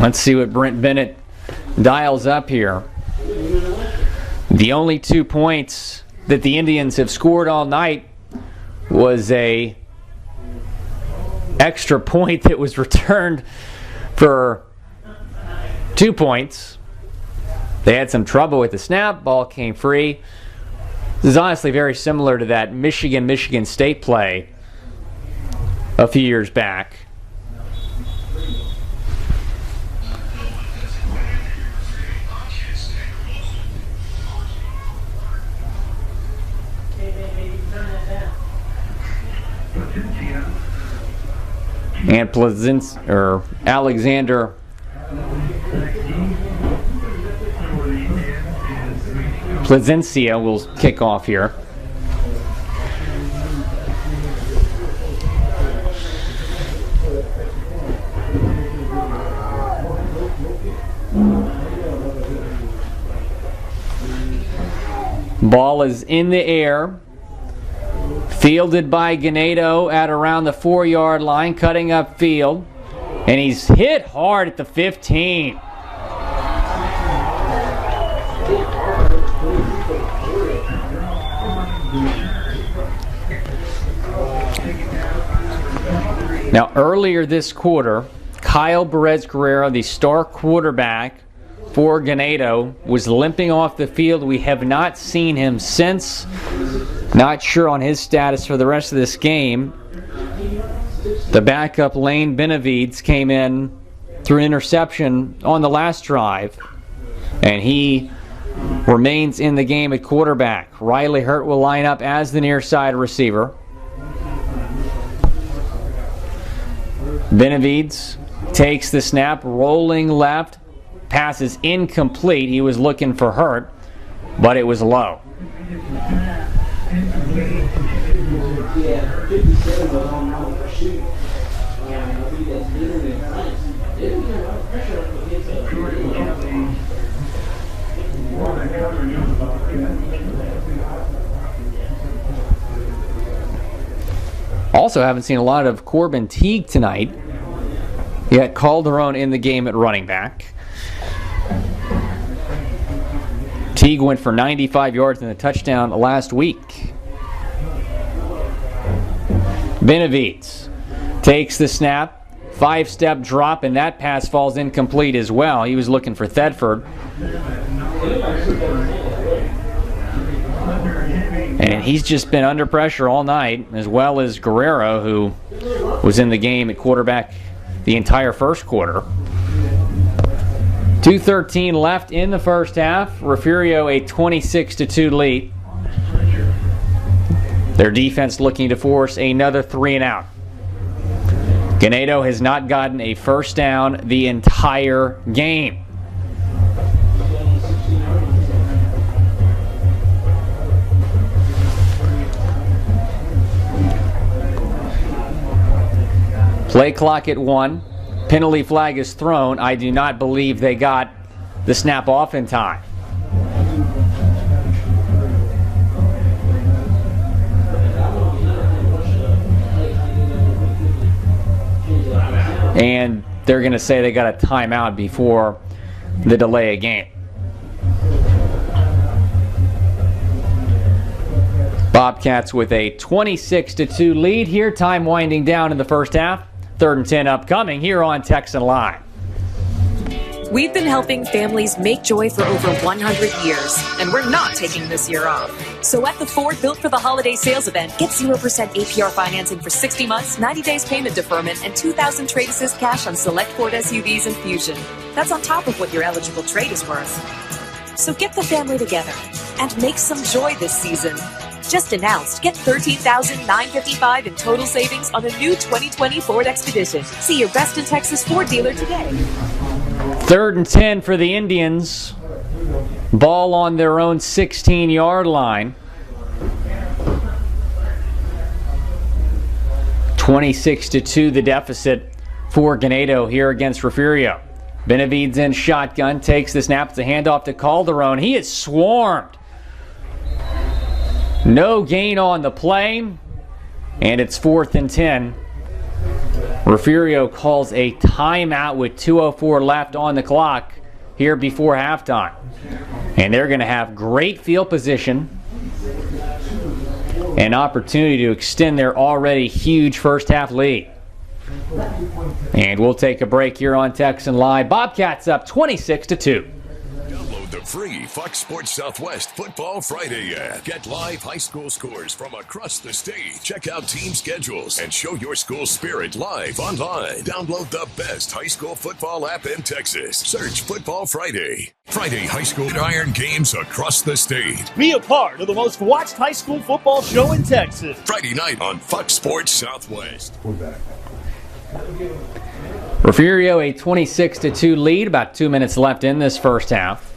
Let's see what Brent Bennett dials up here. The only 2 points that the Indians have scored all night was a extra point that was returned for 2 points. They had some trouble with the snap. Ball came free. This is honestly very similar to that Michigan State play a few years back. And Alexander Placencia will kick off here. Ball is in the air. Fielded by Ganado at around the 4-yard line, cutting up field. And he's hit hard at the 15. Now, earlier this quarter, Kyle Perez-Guerrero, the star quarterback for Ganado, was limping off the field. We have not seen him since. Not sure on his status for the rest of this game. The backup Lane Benavides came in through an interception on the last drive, and he remains in the game at quarterback. Riley Hurt will line up as the near side receiver. Benavides takes the snap, rolling left, pass is incomplete. He was looking for Hurt, but it was low. Also haven't seen a lot of Corbin Teague tonight. Yet Calderon in the game at running back. Teague went for 95 yards and a touchdown last week. Benavides takes the snap, 5-step drop, and that pass falls incomplete as well. He was looking for Thedford. And he's just been under pressure all night, as well as Guerrero, who was in the game at quarterback the entire first quarter. 2:13 left in the first half. Refugio a 26-2 lead. Their defense looking to force another 3-and-out. Ganado has not gotten a first down the entire game. Play clock at 1. Penalty flag is thrown. I do not believe they got the snap off in time. And they're going to say they got a timeout before the delay of game. Bobcats with a 26-2 lead here. Time winding down in the first half. 3rd and 10 upcoming here on Texan Live. We've been helping families make joy for over 100 years, and we're not taking this year off. So at the Ford Built for the Holiday sales event, get 0% APR financing for 60 months, 90 days payment deferment, and $2,000 trade assist cash on select Ford SUVs and Fusion. That's on top of what your eligible trade is worth. So get the family together and make some joy this season. Just announced, get $13,955 in total savings on a new 2020 Ford Expedition. See your best in Texas Ford dealer today. 3rd and 10 for the Indians. Ball on their own 16-yard line. 26-2 the deficit for Ganado here against Refugio. Benavides in shotgun, takes the snap. It's a handoff to Calderon. He is swarmed. No gain on the play, and it's 4th and 10. Refugio calls a timeout with 2:04 left on the clock here before halftime. And they're going to have great field position, an opportunity to extend their already huge first half lead. And we'll take a break here on Texan Live. Bobcats up 26-2. Download the free Fox Sports Southwest Football Friday app. Get live high school scores from across the state. Check out team schedules and show your school's spirit live online. Download the best high school football app in Texas. Search Football Friday. Friday high school iron games across the state. Be a part of the most watched high school football show in Texas. Friday night on Fox Sports Southwest. Refugio a 26-2 lead, about 2 minutes left in this first half.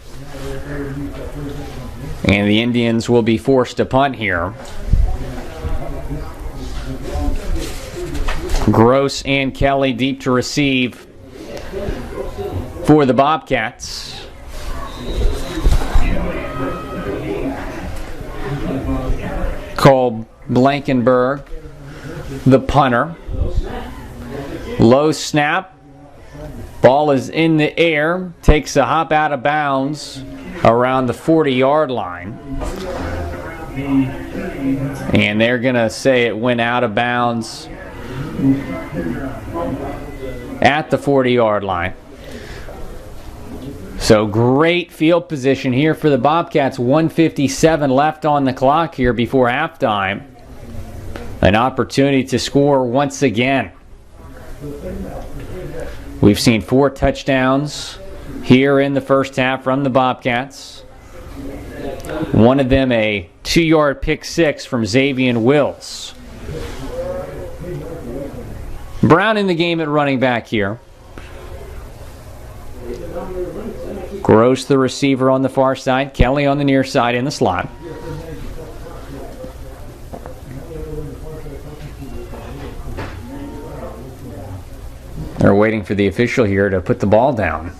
And the Indians will be forced to punt here. Gross and Kelly deep to receive for the Bobcats. Cole Blankenberg, the punter. Low snap, Ball is in the air, takes a hop out of bounds around the 40-yard line. And they're going to say it went out of bounds at the 40-yard line. So great field position here for the Bobcats. 1:57 left on the clock here before halftime. An opportunity to score once again. We've seen 4 touchdowns here in the first half from the Bobcats. One of them a 2-yard pick six from Xavier Wills. Brown in the game at running back here. Gross, the receiver, on the far side. Kelly on the near side in the slot. They're waiting for the official here to put the ball down.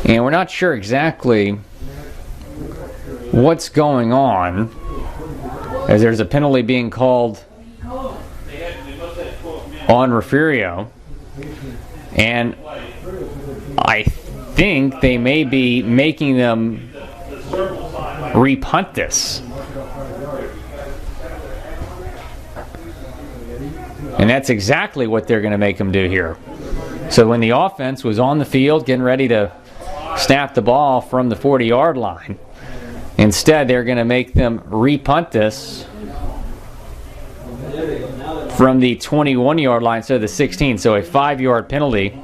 And we're not sure exactly what's going on, as there's a penalty being called on Refugio, and I think they may be making them repunt this. And that's exactly what they're going to make them do here. So when the offense was on the field getting ready to snap the ball from the 40-yard line, instead they're going to make them repunt this from the 21-yard line instead of the 16, so a 5-yard penalty.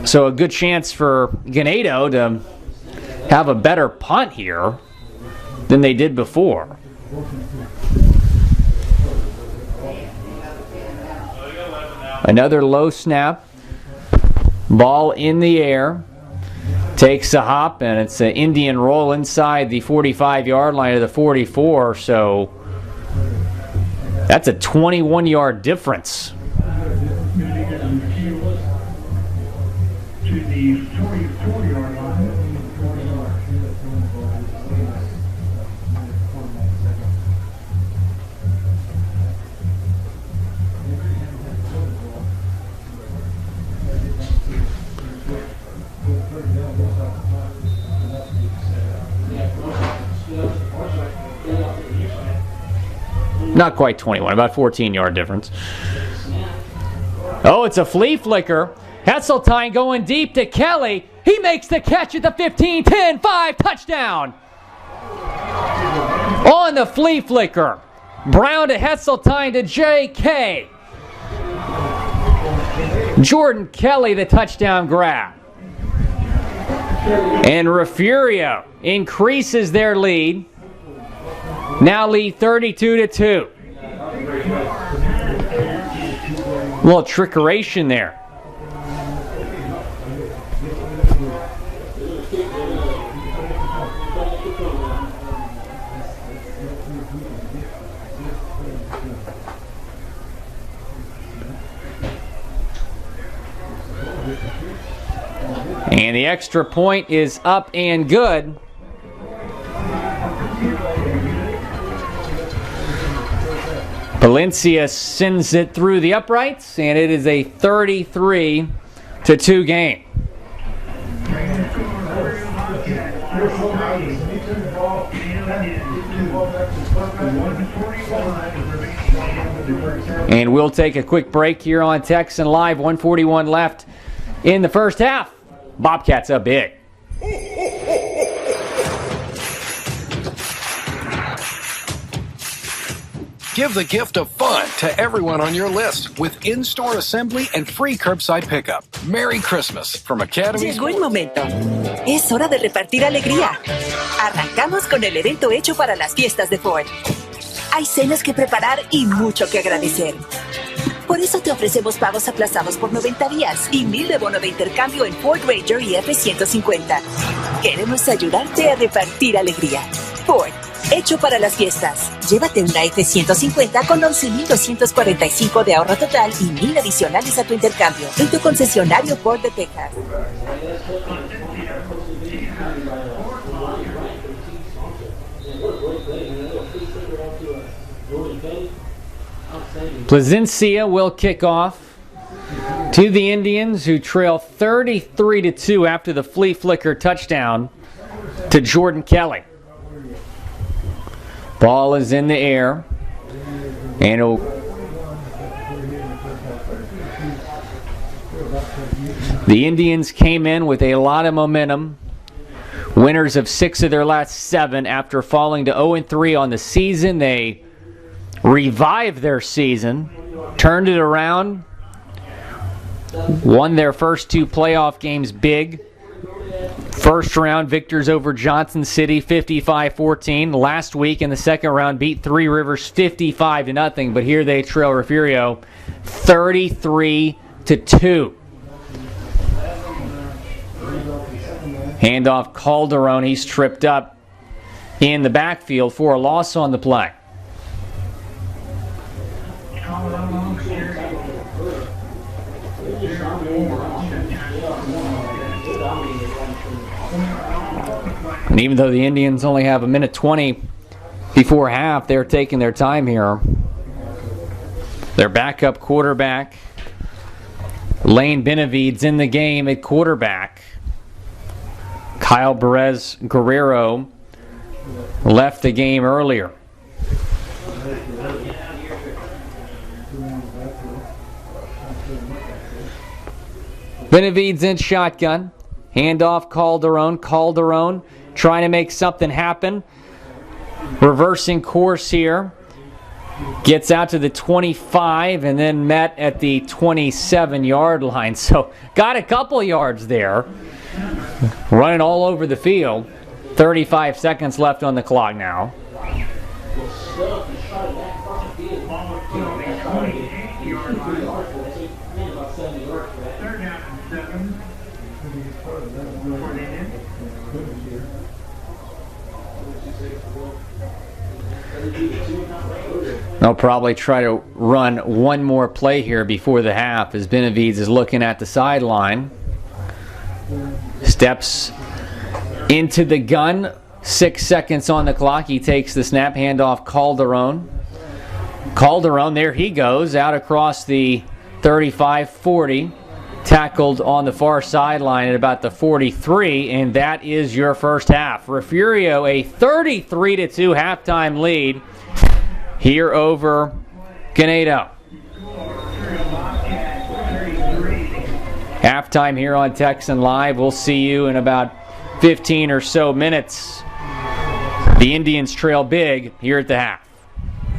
So a good chance for Ganado to have a better punt here than they did before. Another low snap. Ball in the air. Takes a hop, and it's an Indian roll inside the 45-yard line of the 44, so that's a 21-yard difference. Not quite 21, about 14-yard difference. Oh, it's a flea flicker. Hesseltine going deep to Kelly. He makes the catch at the 15, 10, 5, touchdown. On the flea flicker. Brown to Hesseltine to J.K. Jordan Kelly, the touchdown grab. And Refugio increases their lead. Now lead 32-2. A little trickeration there. And the extra point is up and good. Valencia sends it through the uprights, and it is a 33-2 game. And we'll take a quick break here on Texan Live. 1:41 left in the first half. Bobcats up big. Give the gift of fun to everyone on your list with in-store assembly and free curbside pickup. Merry Christmas from Academy Llegó el Sports. momento. Es hora de repartir alegría. Arrancamos con el evento hecho para las fiestas de Ford. Hay cenas que preparar y mucho que agradecer. Por eso te ofrecemos pagos aplazados por 90 días y 1000 de bono de intercambio en Ford Ranger y F-150. Queremos ayudarte a repartir alegría. Ford, Hecho para las fiestas. Llévate una F-150 con 11,245 de ahorro total y 1,000 adicionales a tu intercambio en tu concesionario Ford de Texas. Placencia will kick off to the Indians, who trail 33-2 after the flea flicker touchdown to Jordan Kelly. Ball is in the air, and the Indians came in with a lot of momentum. Winners of 6 of their last 7 after falling to 0-3 on the season. They revived their season, turned it around, won their first 2 playoff games big. First round victors over Johnson City 55-14. Last week in the second round beat Three Rivers 55-0, but here they trail Refugio 33-2. Handoff Calderon, he's tripped up in the backfield for a loss on the play. And even though the Indians only have 1:20 before half, they're taking their time here. Their backup quarterback, Lane Benavides, in the game at quarterback. Kyle Perez Guerrero left the game earlier. Benavides in shotgun. Handoff Calderon. Calderon trying to make something happen. Reversing course here. Gets out to the 25 and then met at the 27-yard line. So got a couple yards there. Running all over the field. 35 seconds left on the clock now. They'll probably try to run one more play here before the half as Benavides is looking at the sideline. Steps into the gun. 6 seconds on the clock. He takes the snap. Handoff Calderon. Calderon, there he goes, out across the 35-40. Tackled on the far sideline at about the 43, and that is your first half. Refugio, a 33-2 halftime lead here over Ganado. Halftime here on Texan Live. We'll see you in about 15 or so minutes. The Indians trail big here at the half.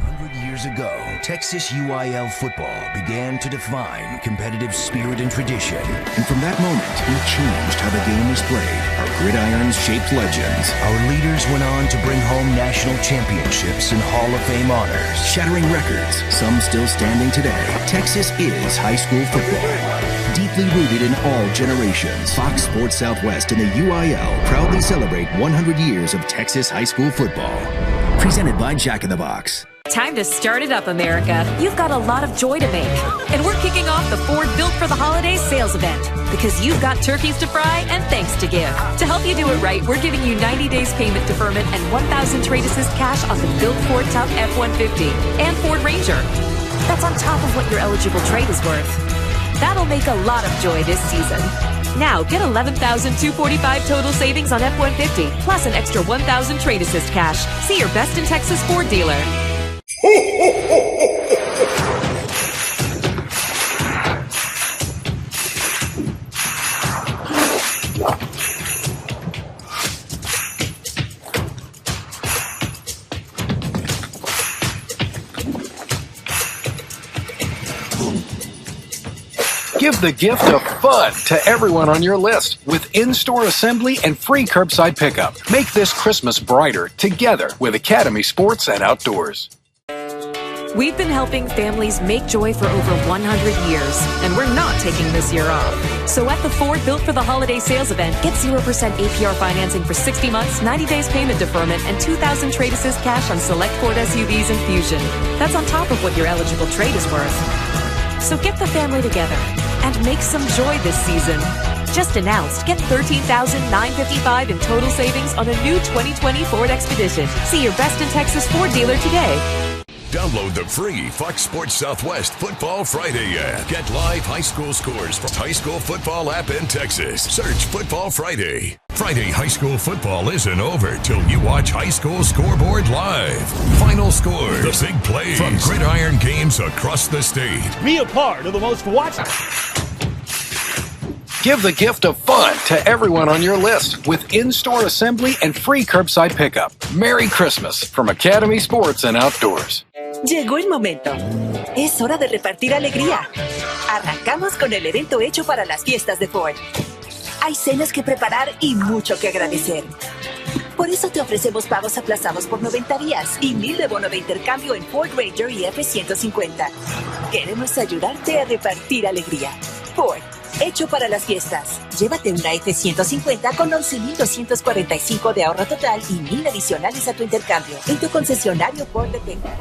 100 years ago, Texas UIL football began to define competitive spirit and tradition. And from that moment, we changed how the game was played. Our gridirons shaped legends. Our leaders went on to bring home national championships and Hall of Fame honors, shattering records, some still standing today. Texas is high school football. Deeply rooted in all generations, Fox Sports Southwest and the UIL proudly celebrate 100 years of Texas high school football. Presented by Jack in the Box. Time to start it up, America. You've got a lot of joy to make. And we're kicking off the Ford Built for the Holidays sales event because you've got turkeys to fry and thanks to give. To help you do it right, we're giving you 90 days payment deferment and 1,000 trade assist cash on the Built Ford Tough F-150 and Ford Ranger. That's on top of what your eligible trade is worth. That'll make a lot of joy this season. Now, get $11,245 total savings on F-150, plus an extra 1,000 trade assist cash. See your best in Texas Ford dealer. Give the gift of fun to everyone on your list with in-store assembly and free curbside pickup. Make this Christmas brighter together with Academy Sports and Outdoors. We've been helping families make joy for over 100 years, and we're not taking this year off. So at the Ford Built for the Holiday sales event, get 0% APR financing for 60 months, 90 days payment deferment, and $2,000 trade assist cash on select Ford SUVs and Fusion. That's on top of what your eligible trade is worth. So get the family together and make some joy this season. Just announced, get $13,955 in total savings on a new 2020 Ford Expedition. See your best in Texas Ford dealer today. Download the free Fox Sports Southwest Football Friday app. Get live high school scores from high school football app in Texas. Search Football Friday. Friday high school football isn't over till you watch High School Scoreboard live. Final scores, the big plays from gridiron games across the state. Be a part of the most watched. Give the gift of fun to everyone on your list with in-store assembly and free curbside pickup. Merry Christmas from Academy Sports and Outdoors. Llegó el momento. Es hora de repartir alegría. Arrancamos con el evento hecho para las fiestas de Ford. Hay cenas que preparar y mucho que agradecer. Por eso te ofrecemos pagos aplazados por 90 días y 1000 de bono de intercambio en Ford Ranger y F-150. Queremos ayudarte a repartir alegría. Ford, hecho para las fiestas. Llévate una F-150 con 11,245 de ahorro total y 1000 adicionales a tu intercambio en tu concesionario Ford de Texas.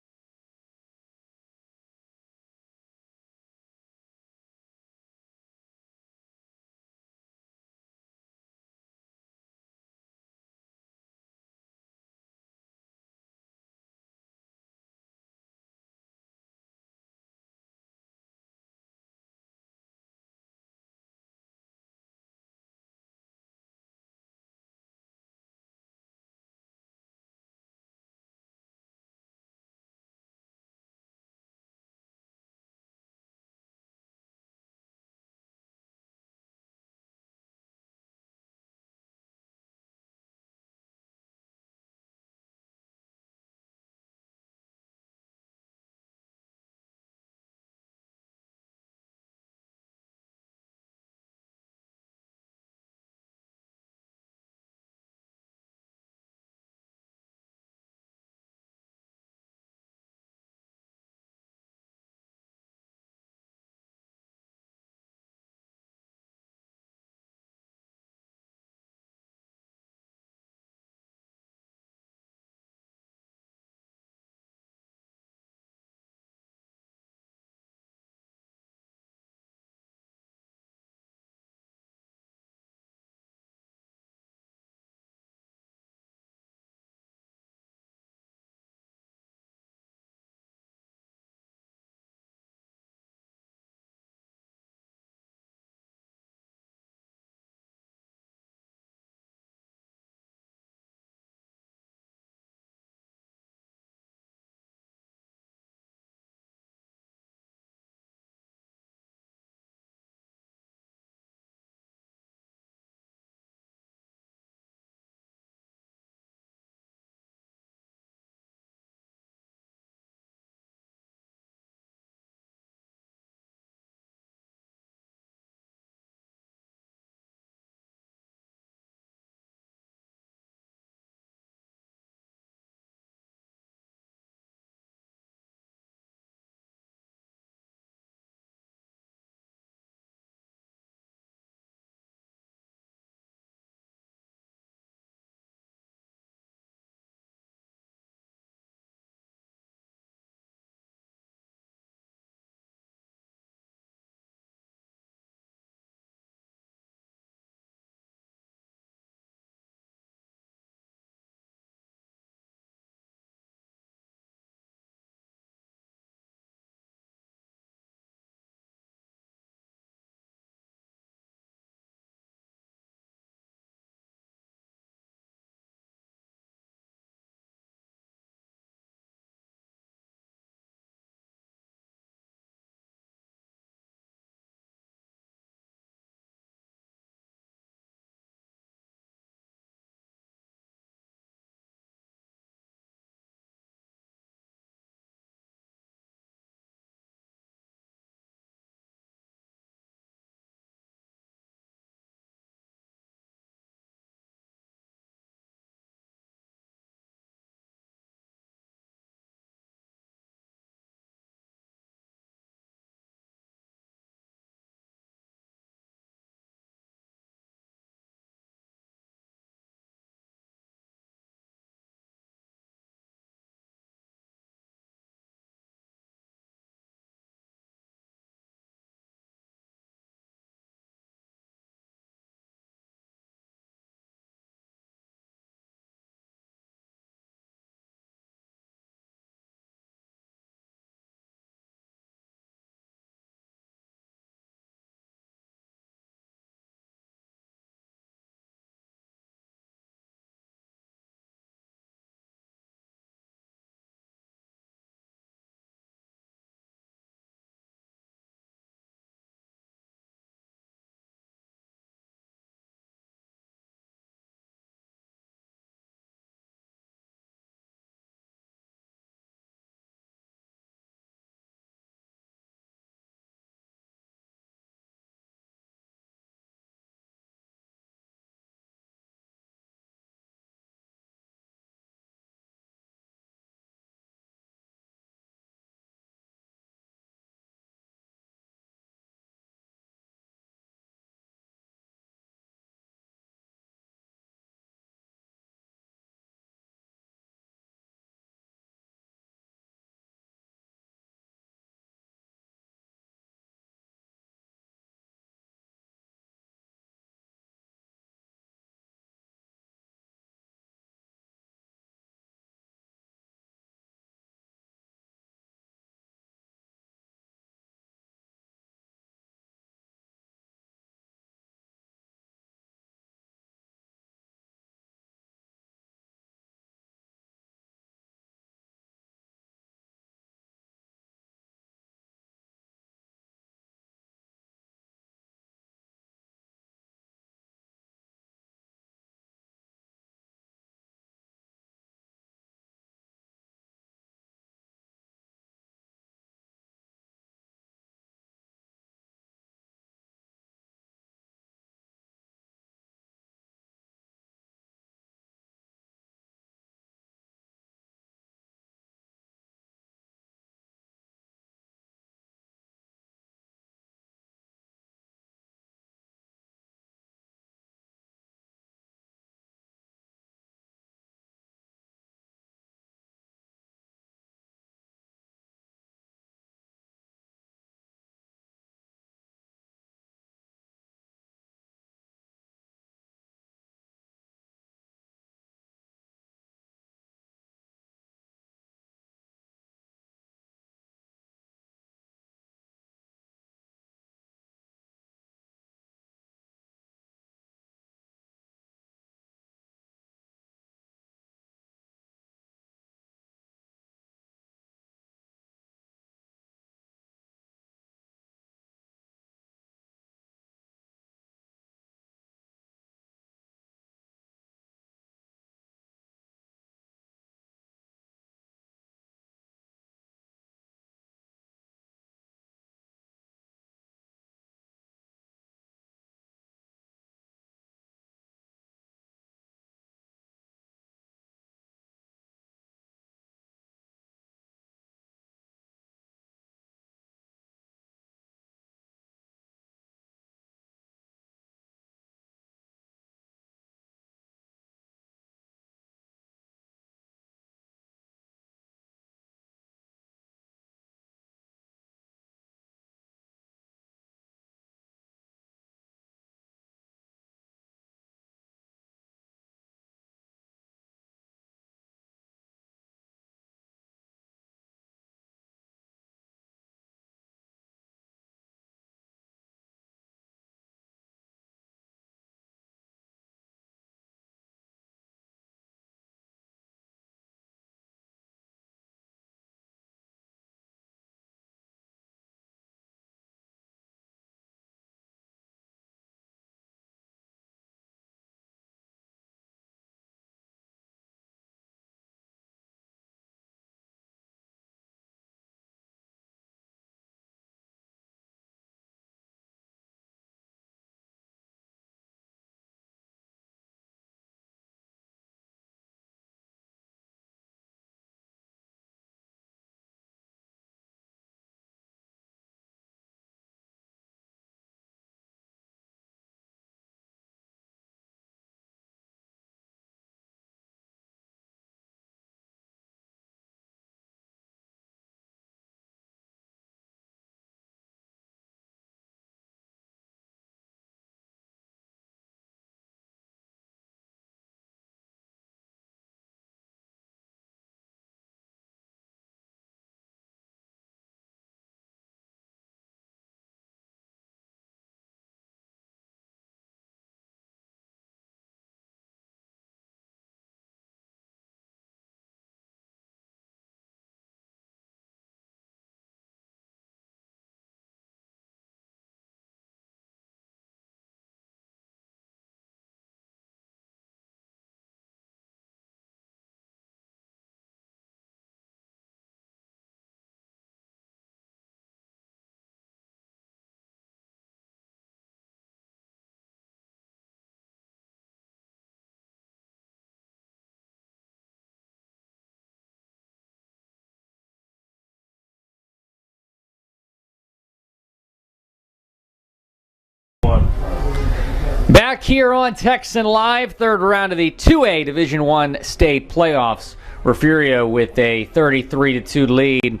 one. Back here on Texan Live, third round of the 2A Division I state playoffs. Refugio with a 33-2 lead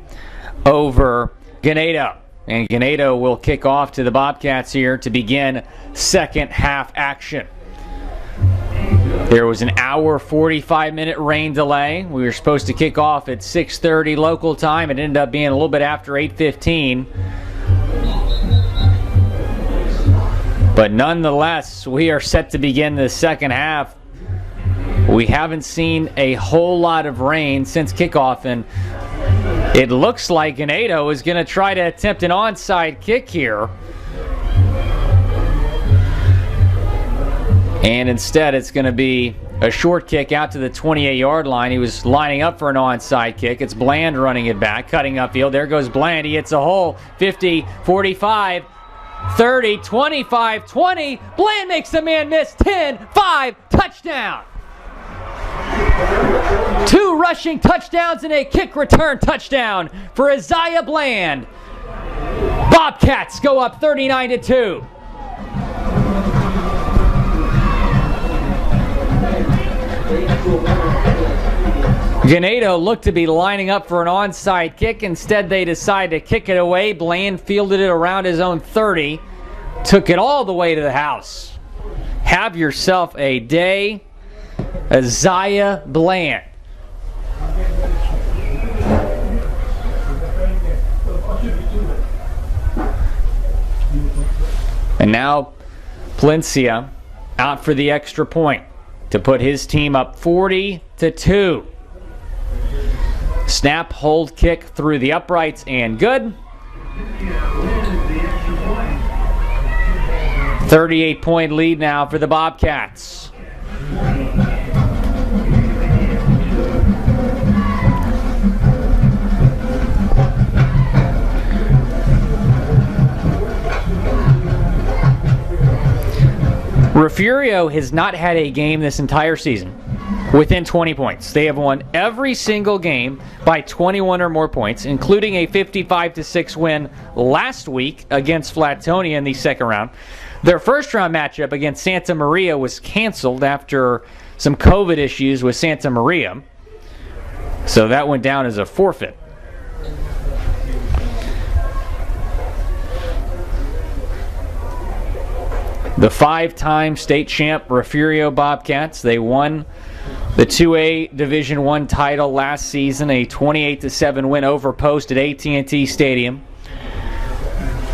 over Ganado. And Ganado will kick off to the Bobcats here to begin second half action. There was an hour, 45-minute rain delay. We were supposed to kick off at 6:30 local time. It ended up being a little bit after 8:15. But nonetheless, we are set to begin the second half. We haven't seen a whole lot of rain since kickoff, and it looks like Ganado is going to try to attempt an onside kick here. And instead, it's going to be a short kick out to the 28-yard line. He was lining up for an onside kick. It's Bland running it back, cutting upfield. There goes Bland. He hits a hole. 50, 45, 30, 25, 20. Bland makes the man miss. 10, 5, touchdown. 2 rushing touchdowns and a kick return touchdown for Isaiah Bland. Bobcats go up 39-2. Ganado looked to be lining up for an onside kick. Instead, they decide to kick it away. Bland fielded it around his own 30. Took it all the way to the house. Have yourself a day, Isaiah Bland. And now Plencia out for the extra point to put his team up 40-2. Snap, hold, kick through the uprights, and good. 38-point lead now for the Bobcats. Refugio has not had a game this entire season within 20 points. They have won every single game by 21 or more points, including a 55-6 win last week against Flatonia in the second round. Their first round matchup against Santa Maria was canceled after some COVID issues with Santa Maria, so that went down as a forfeit. The 5-time state champ Refugio Bobcats, they won the 2A Division I title last season, a 28-7 win over Post at AT&T Stadium.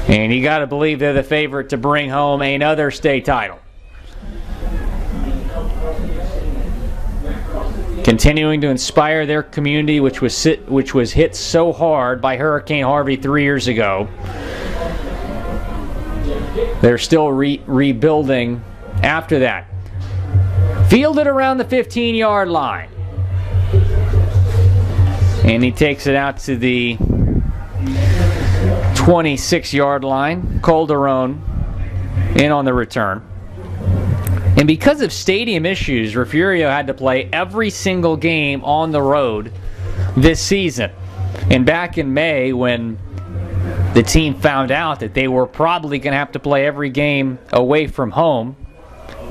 And you got to believe they're the favorite to bring home another state title. Continuing to inspire their community, which was hit so hard by Hurricane Harvey 3 years ago. They're still rebuilding after that. Fielded around the 15-yard line. And he takes it out to the 26-yard line. Calderon in on the return. And because of stadium issues, Refugio had to play every single game on the road this season. And back in May, when the team found out that they were probably going to have to play every game away from home,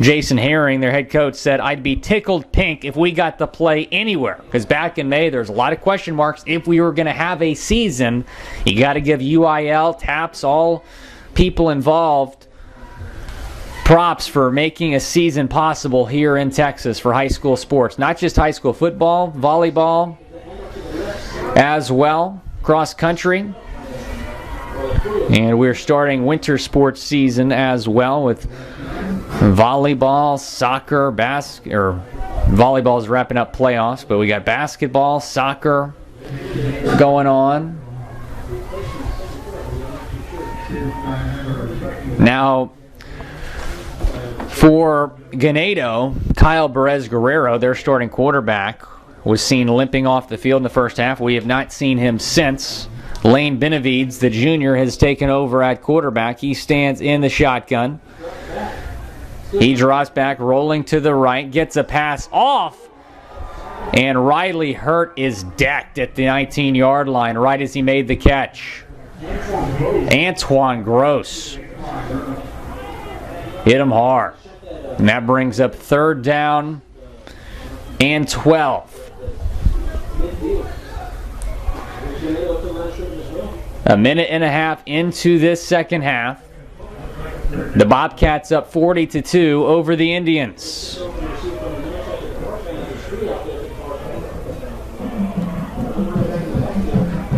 Jason Herring, their head coach, said, "I'd be tickled pink if we got to play anywhere." Because back in May, there's a lot of question marks. If we were going to have a season, you got to give UIL, TAPS, all people involved props for making a season possible here in Texas for high school sports. Not just high school football, volleyball as well, cross country. And we're starting winter sports season as well with volleyball, soccer, volleyball is wrapping up playoffs, but we got basketball, soccer going on. Now, for Ganado, Kyle Perez Guerrero, their starting quarterback, was seen limping off the field in the first half. We have not seen him since. Lane Benavides, the junior, has taken over at quarterback. He stands in the shotgun. He draws back, rolling to the right, gets a pass off, and Riley Hurt is decked at the 19-yard line right as he made the catch. Antoine Gross hit him hard. And that brings up 3rd down and 12. A minute and a half into this second half. The Bobcats up 40-2 over the Indians.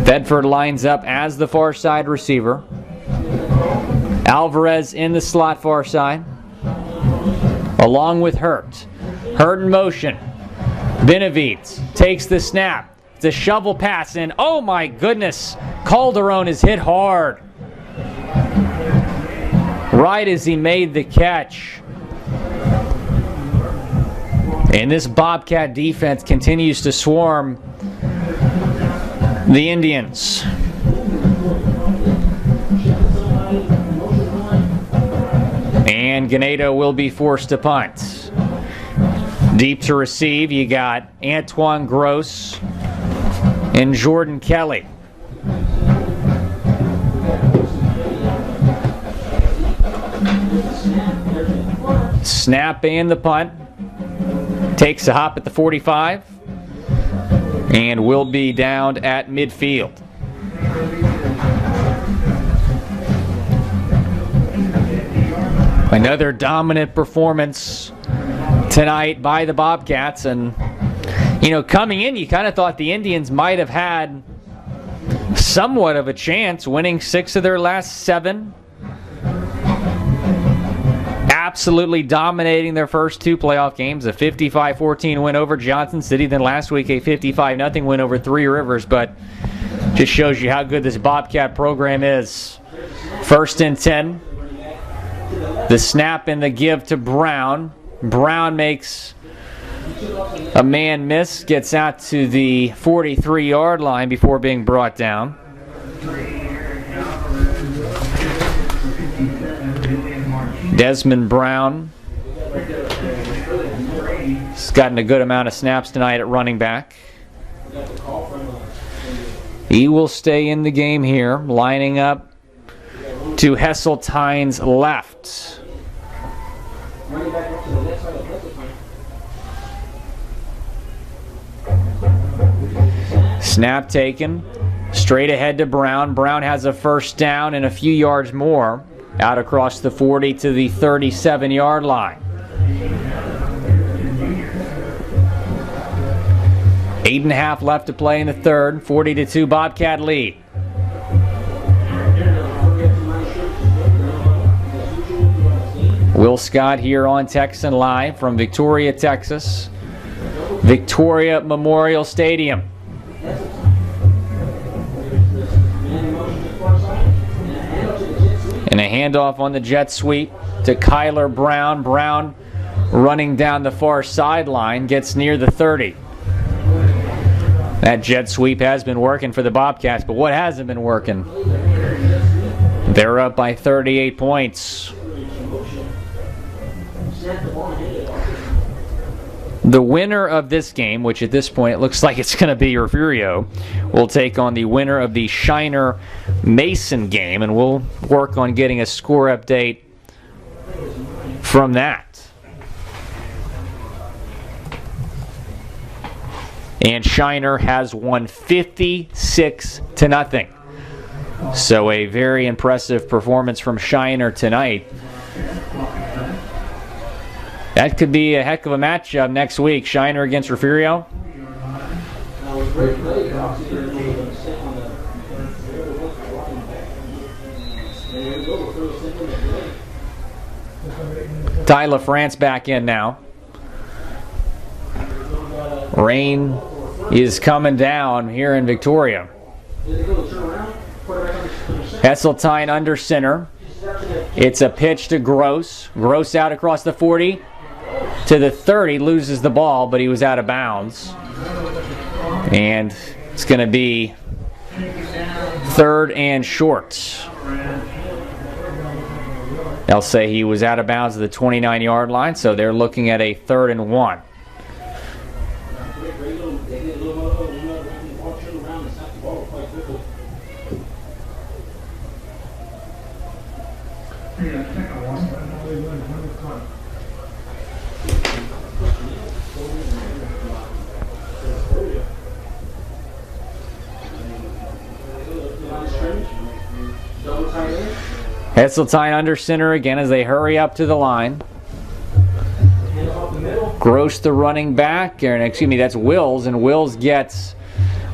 Bedford lines up as the far side receiver. Alvarez in the slot far side, along with Hurt. Hurt in motion. Benavides takes the snap. It's a shovel pass, and oh my goodness, Calderon is hit hard. Right as he made the catch. And this Bobcat defense continues to swarm the Indians. And Ganado will be forced to punt. Deep to receive, you got Antoine Gross and Jordan Kelly. Snap and the punt. Takes a hop at the 45 and will be downed at midfield. Another dominant performance tonight by the Bobcats. And, you know, coming in, you kind of thought the Indians might have had somewhat of a chance, winning 6 of their last 7. Absolutely dominating their first 2 playoff games, a 55-14 win over Johnson City, then last week a 55-0 win over Three Rivers, but just shows you how good this Bobcat program is. 1st and 10. The snap and the give to Brown. Brown makes a man miss, gets out to the 43-yard line before being brought down. Desmond Brown has gotten a good amount of snaps tonight at running back. He will stay in the game here, lining up to Hesseltine's left. Snap taken, straight ahead to Brown. Brown has a 1st down and a few yards more. Out across the 40 to the 37-yard line. 8.5 left to play in the 3rd. 40-2 Bobcat lead. Will Scott here on Texan Live from Victoria, Texas. Victoria Memorial Stadium. And a handoff on the jet sweep to Kyler Brown. Brown running down the far sideline, gets near the 30. That jet sweep has been working for the Bobcats, but what hasn't been working? They're up by 38 points. The winner of this game, which at this point it looks like it's going to be Refugio, will take on the winner of the Shiner-Mason game, and we'll work on getting a score update from that. And Shiner has won 56-0. So a very impressive performance from Shiner tonight. That could be a heck of a matchup next week. Shiner against Refugio. Ty LaFrance back in now. Rain is coming down here in Victoria. Hesseltine under center. It's a pitch to Gross. Gross out across the 40 to the 30. Loses the ball, but he was out of bounds. And it's going to be 3rd and short. They'll say he was out of bounds at the 29-yard line, so they're looking at a 3rd and 1. Heseltine under center again as they hurry up to the line. Gross the running back, or excuse me, that's Wills, and Wills gets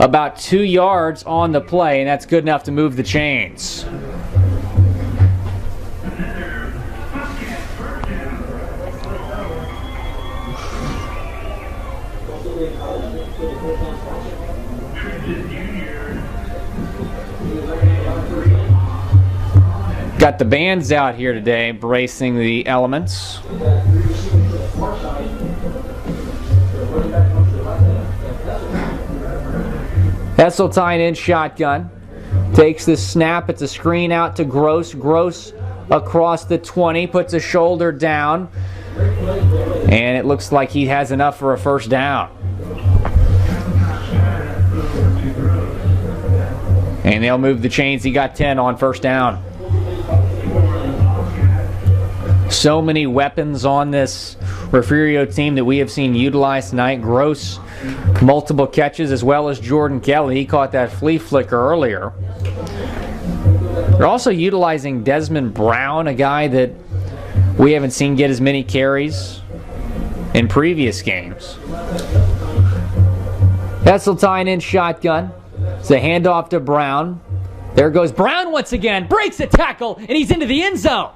about 2 yards on the play, and that's good enough to move the chains. Got the bands out here today, bracing the elements. Heseltine in shotgun. Takes the snap. It's a screen out to Gross. Gross across the 20. Puts a shoulder down. And it looks like he has enough for a first down. And they'll move the chains. He got 10 on first down. So many weapons on this Refugio team that we have seen utilized tonight. Gross, multiple catches, as well as Jordan Kelly. He caught that flea flicker earlier. They're also utilizing Desmond Brown, a guy that we haven't seen get as many carries in previous games. Heseltine in shotgun. It's a handoff to Brown. There goes Brown once again. Breaks a tackle, and he's into the end zone.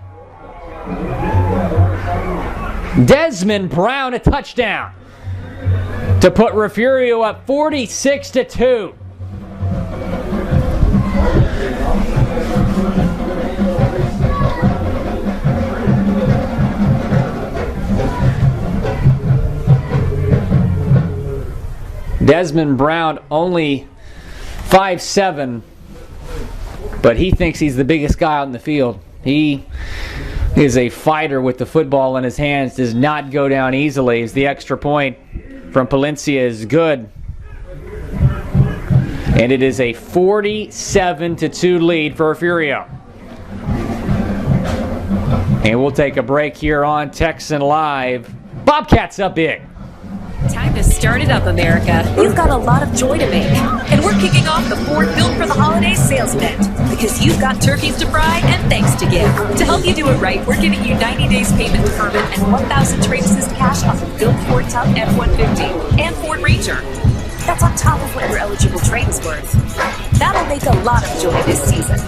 Desmond Brown, a touchdown to put Refugio up 46-2. Desmond Brown only 5'7", but he thinks he's the biggest guy out in the field. He is a fighter with the football in his hands, does not go down easily. As the extra point from Palencia is good. And it is a 47-2 lead for Refugio. And we'll take a break here on Texan Live. Bobcats up big. Time to start it up, America. You've got a lot of joy to make. And we're kicking off the Ford Built for the Holidays sales event. Because you've got turkeys to fry and thanks to give. To help you do it right, we're giving you 90 days payment deferment and 1,000 trade assist cash off of Built Ford Tough F-150 and Ford Ranger. That's on top of what your eligible trade is worth. That'll make a lot of joy this season.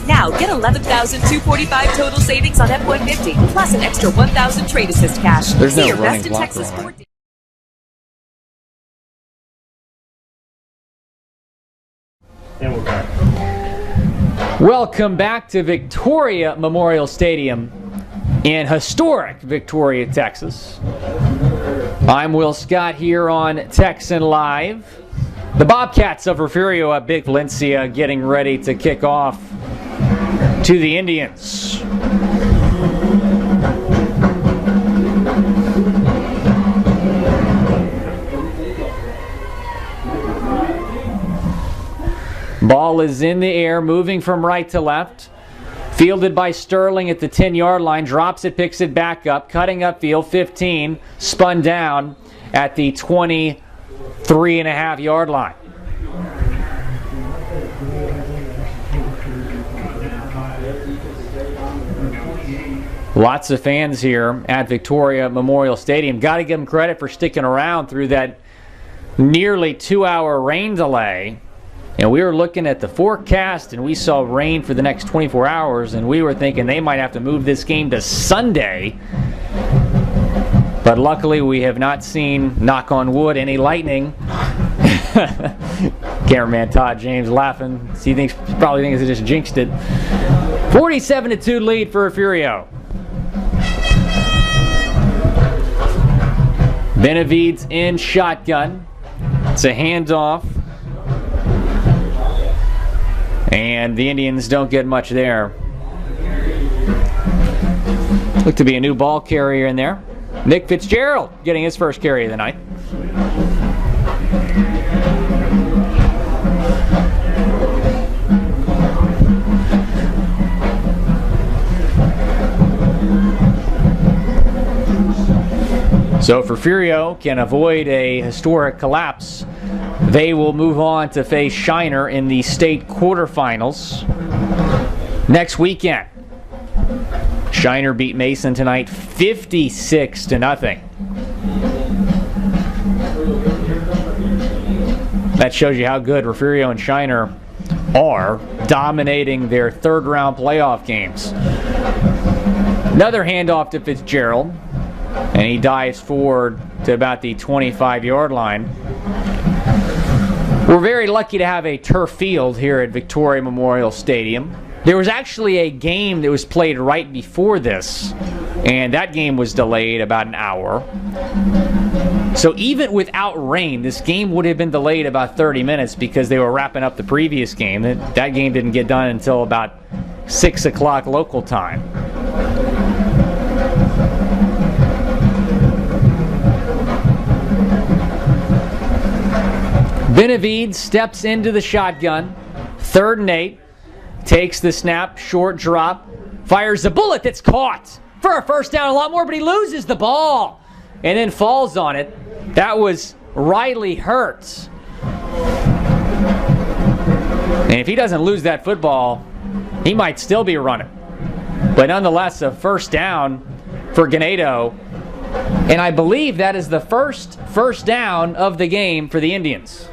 Now, get $11,245 total savings on F-150, plus an extra 1,000 trade assist cash. There's See no your running best in block Texas going on. Ford. And we're back. Welcome back to Victoria Memorial Stadium in historic Victoria, Texas. I'm Will Scott here on Texan Live. The Bobcats of Refugio at Big Valencia getting ready to kick off to the Indians. Ball is in the air, moving from right to left. Fielded by Sterling at the 10-yard line. Drops it, picks it back up. Cutting upfield, 15. Spun down at the 23.5-yard line. Lots of fans here at Victoria Memorial Stadium. Got to give them credit for sticking around through that nearly 2-hour rain delay. And we were looking at the forecast, and we saw rain for the next 24 hours, and we were thinking they might have to move this game to Sunday. But luckily, we have not seen, knock on wood, any lightning. Cameraman Todd James laughing. He probably thinks he just jinxed it. 47-2 lead for Refugio. Benavides in shotgun. It's a handoff. And the Indians don't get much there. Look to be a new ball carrier in there. Nick Fitzgerald getting his first carry of the night. Refugio can avoid a historic collapse, they will move on to face Shiner in the state quarterfinals next weekend. Shiner beat Mason tonight 56-0. That shows you how good Refugio and Shiner are, dominating their third-round playoff games. Another handoff to Fitzgerald, and he dives forward to about the 25-yard line. We're very lucky to have a turf field here at Victoria Memorial Stadium. There was actually a game that was played right before this, and that game was delayed about an hour. So even without rain, this game would have been delayed about 30 minutes because they were wrapping up the previous game. That game didn't get done until about 6 o'clock local time. Benavides steps into the shotgun, 3rd and 8, takes the snap, short drop, fires a bullet that's caught for a first down, a lot more, but he loses the ball and then falls on it. That was Riley Hurts. And if he doesn't lose that football, he might still be running. But nonetheless, a first down for Ganado. And I believe that is the first down of the game for the Indians.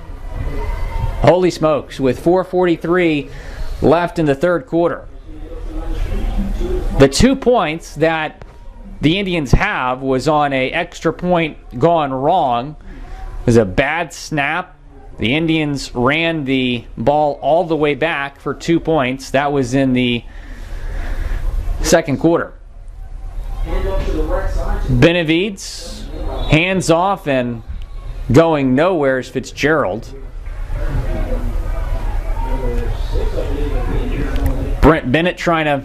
Holy smokes, with 4:43 left in the third quarter. The 2 points that the Indians have was on an extra point gone wrong. It was a bad snap. The Indians ran the ball all the way back for 2 points. That was in the second quarter. Benavides, hands off and going nowhere is Fitzgerald. Brent Bennett trying to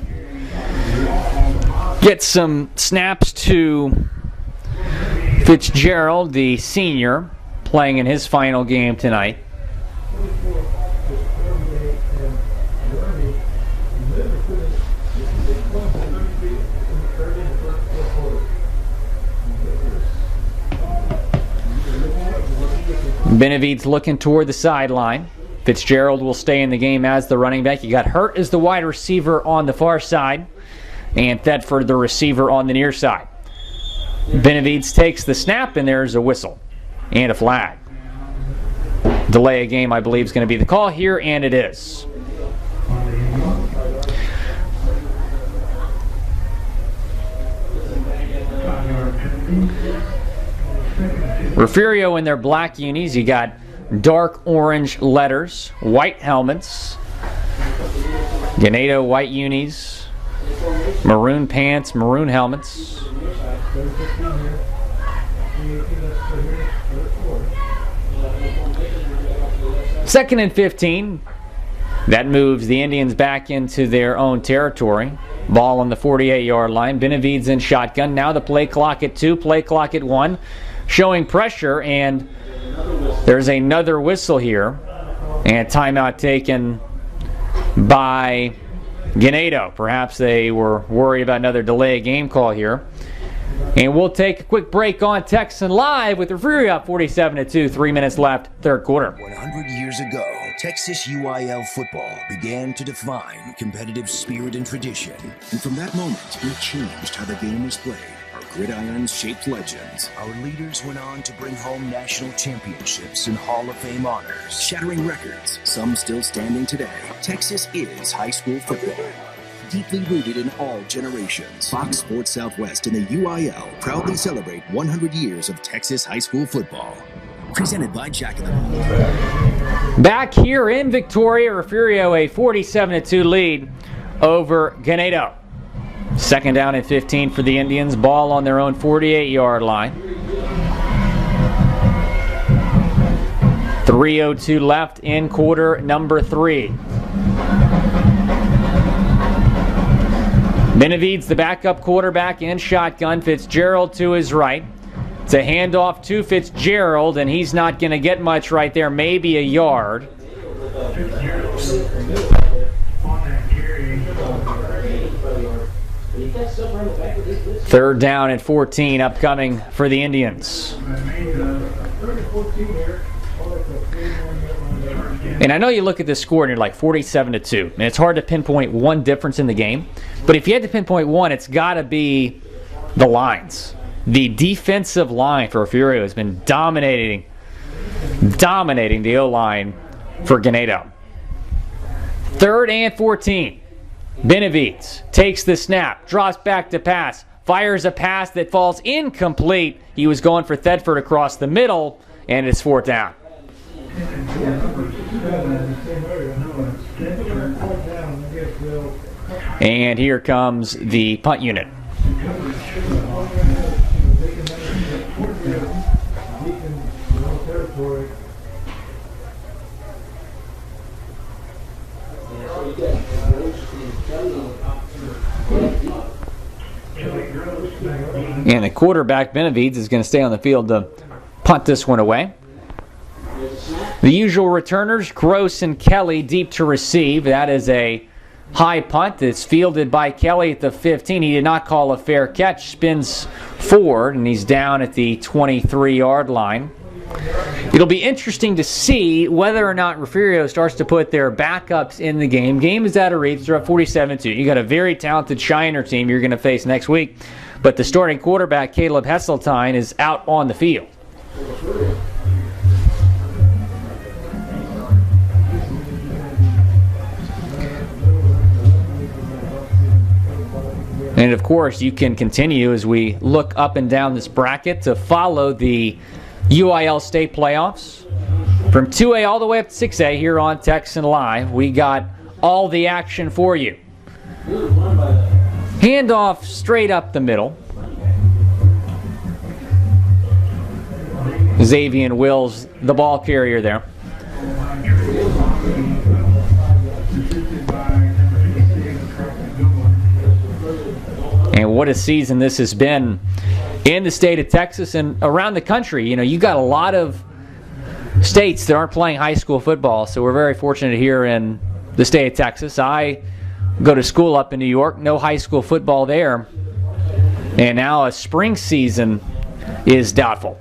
get some snaps to Fitzgerald, the senior, playing in his final game tonight. Benavides looking toward the sideline. Fitzgerald will stay in the game as the running back. You got Hurt as the wide receiver on the far side, and Thetford the receiver on the near side. Benavides takes the snap, and there's a whistle and a flag. Delay a game, I believe, is going to be the call here, and it is. Refugio in their black unis. You got dark orange letters, white helmets. Ganado white unis, maroon pants, maroon helmets. Second and 15. That moves the Indians back into their own territory. Ball on the 48-yard line. Benavides in shotgun. Now the play clock at 2, play clock at 1. Showing pressure, and there's another whistle here. And timeout taken by Ganado. Perhaps they were worried about another delay game call here. And we'll take a quick break on Texan Live with Refugio up 47-2, 3 minutes left, third quarter. 100 years ago, Texas UIL football began to define competitive spirit and tradition. And from that moment, we changed how the game was played. Our gridirons shaped legends. Our leaders went on to bring home national championships and Hall of Fame honors, shattering records, some still standing today. Texas is high school football. Deeply rooted in all generations. Fox Sports Southwest and the UIL proudly celebrate 100 years of Texas high school football. Presented by Jack in the Box. Back here in Victoria, Refugio a 47-2 lead over Ganado. Second down and 15 for the Indians. Ball on their own 48-yard line. 3:02 left in quarter number 3. Benavides, the backup quarterback in shotgun. Fitzgerald to his right. It's a handoff to Fitzgerald, and he's not going to get much right there, maybe a yard. Third down and 14 upcoming for the Indians. And I know you look at this score and you're like 47-2. And it's hard to pinpoint one difference in the game. But if you had to pinpoint one, it's got to be the lines. The defensive line for Refugio has been dominating the O-line for Ganado. Third and 14. Benavides takes the snap, drops back to pass, fires a pass that falls incomplete. He was going for Thedford across the middle, and it's fourth down. And here comes the punt unit. And the quarterback, Benavides, is going to stay on the field to punt this one away. The usual returners, Gross and Kelly, deep to receive. That is a high punt. It's fielded by Kelly at the 15. He did not call a fair catch. Spins forward, and he's down at the 23-yard line. It'll be interesting to see whether or not Refugio starts to put their backups in the game. Game is out of reach. They're up 47-2. You got a very talented Shiner team you're going to face next week. But the starting quarterback, Caleb Hesseltine, is out on the field. And of course, you can continue as we look up and down this bracket to follow the UIL state playoffs. From 2A all the way up to 6A here on Texan Live, we got all the action for you. Handoff straight up the middle. Xavier Wills, the ball carrier there. And what a season this has been in the state of Texas and around the country. You know, you got a lot of states that aren't playing high school football, so we're very fortunate here in the state of Texas. I go to school up in New York, no high school football there. And now a spring season is doubtful.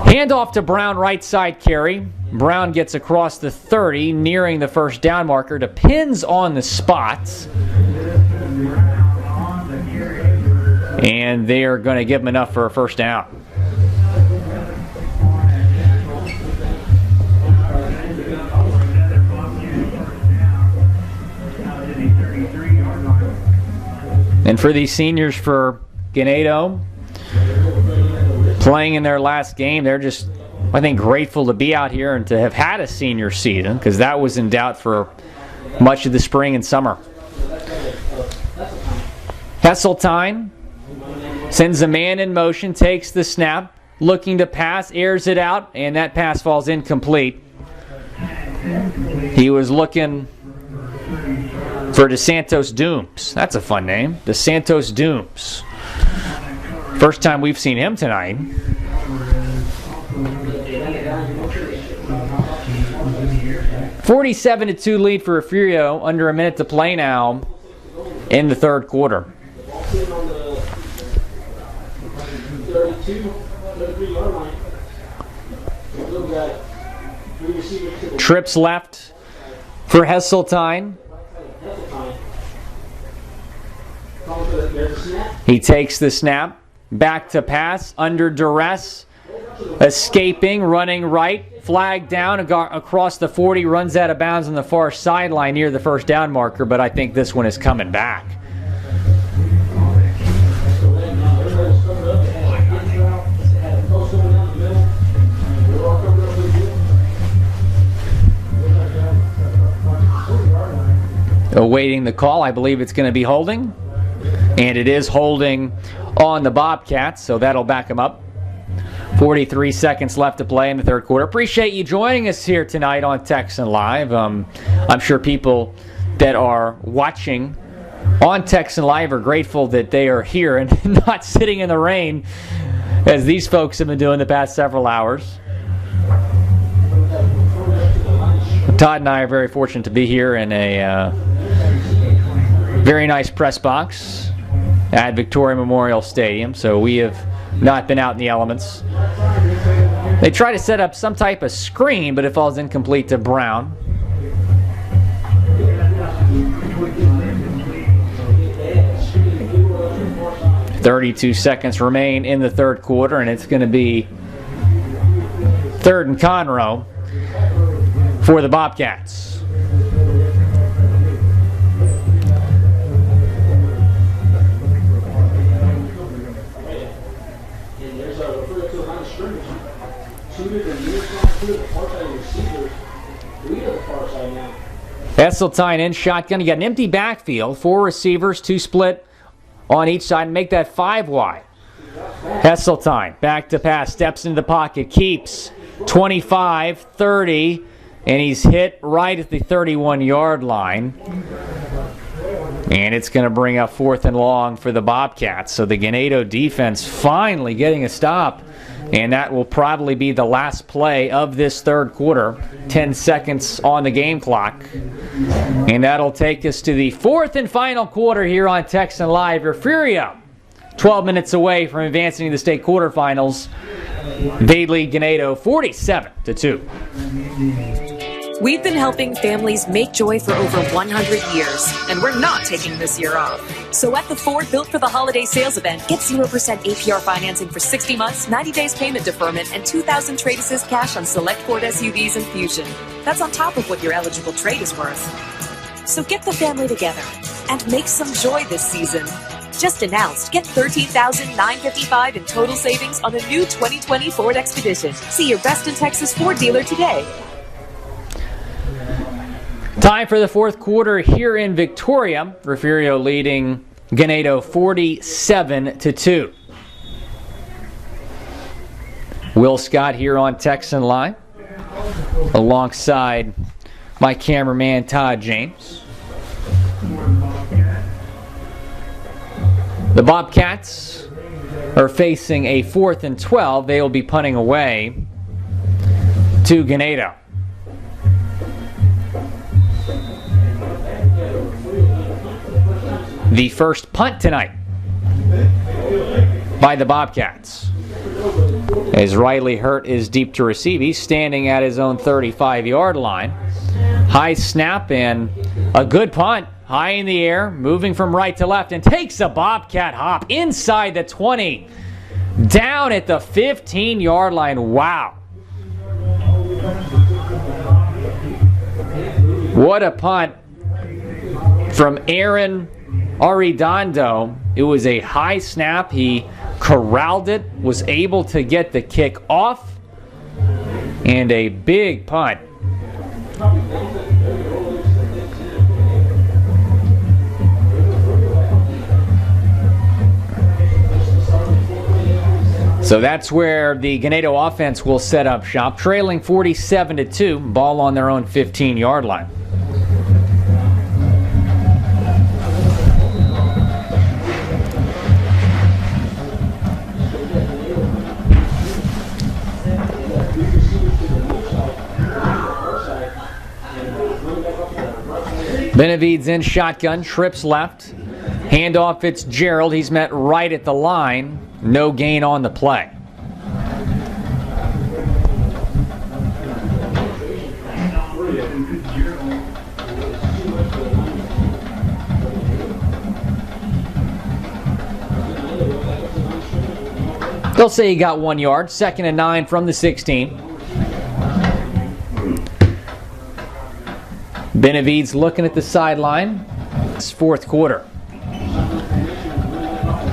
Handoff to Brown, right side carry. Brown gets across the 30, nearing the first down marker. Depends on the spots. And they are going to give him enough for a first down. And for these seniors for Ganado, playing in their last game, they're just, I think, grateful to be out here and to have had a senior season, because that was in doubt for much of the spring and summer. Hesseltine sends a man in motion, takes the snap, looking to pass, airs it out, and that pass falls incomplete. He was looking for DeSantos Dooms. That's a fun name. DeSantos Dooms. First time we've seen him tonight. $47-2 lead for Refugio. Under a minute to play now in the third quarter. Trips left for Hesseltine. He takes the snap, back to pass, under duress, escaping, running right, flag down across the 40, runs out of bounds on the far sideline near the first down marker, but I think this one is coming back. Awaiting the call, I believe it's going to be holding. And it is holding on the Bobcats, so that'll back him up. 43 seconds left to play in the third quarter. Appreciate you joining us here tonight on Texan Live. I'm sure people that are watching on Texan Live are grateful that they are here and not sitting in the rain as these folks have been doing the past several hours. Todd and I are very fortunate to be here in a very nice press box. at Victoria Memorial Stadium, so we have not been out in the elements. They try to set up some type of screen, but it falls incomplete to Brown. .32 seconds remain in the third quarter, and it's going to be third and Conroe for the Bobcats. Esseltine in shotgun. You got an empty backfield, 4 receivers, 2 split on each side, and make that 5 wide. Esseltine back to pass, steps into the pocket, keeps 25, 30, and he's hit right at the 31-yard line. And it's going to bring up 4th and long for the Bobcats. So the Ganado defense finally getting a stop. And that will probably be the last play of this third quarter. 10 seconds on the game clock. And that'll take us to the 4th and final quarter here on Texan Live. Refugio, 12 minutes away from advancing to the state quarterfinals. They lead Ganado 47-2. We've been helping families make joy for over 100 years, and we're not taking this year off. So at the Ford Built for the Holiday sales event, get 0% APR financing for 60 months, 90 days payment deferment, and $2,000 trade assist cash on select Ford SUVs and Fusion. That's on top of what your eligible trade is worth. So get the family together and make some joy this season. Just announced, get $13,955 in total savings on the new 2020 Ford Expedition. See your best in Texas Ford dealer today. Time for the fourth quarter here in Victoria. Refugio leading Ganado 47-2. Will Scott here on Texan Live, alongside my cameraman Todd James. The Bobcats are facing a 4th and 12. They will be punting away to Ganado. The first punt tonight by the Bobcats. As Riley Hurt is deep to receive, he's standing at his own 35-yard line. High snap and a good punt. High in the air, moving from right to left, and takes a Bobcat hop inside the 20. Down at the 15-yard line. Wow. What a punt from Aaron Arredondo. It was a high snap. He corralled it, was able to get the kick off, and a big punt. So that's where the Ganado offense will set up shop, trailing 47-2, ball on their own 15-yard line. Benavides in shotgun, trips left. Handoff Fitzgerald. He's met right at the line. No gain on the play. They'll say he got 1 yard. 2nd and 9 from the 16. Benavides looking at the sideline. It's fourth quarter.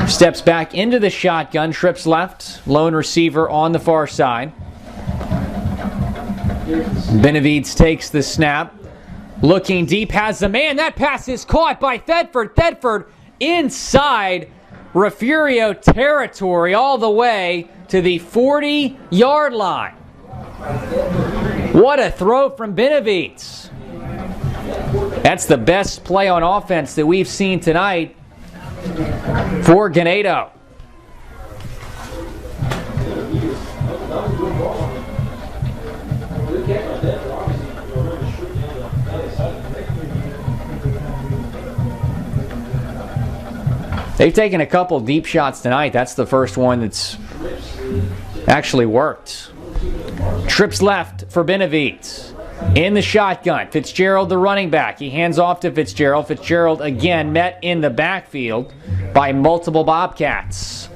Steps back into the shotgun, trips left, lone receiver on the far side. Benavides takes the snap, looking deep, has the man. That pass is caught by Thetford. Thetford inside Refugio territory all the way to the 40-yard line. What a throw from Benavides. That's the best play on offense that we've seen tonight for Ganado. They've taken a couple deep shots tonight. That's the first one that's actually worked. Trips left for Benavides. In the shotgun, Fitzgerald the running back. He hands off to Fitzgerald. Fitzgerald again met in the backfield by multiple Bobcats.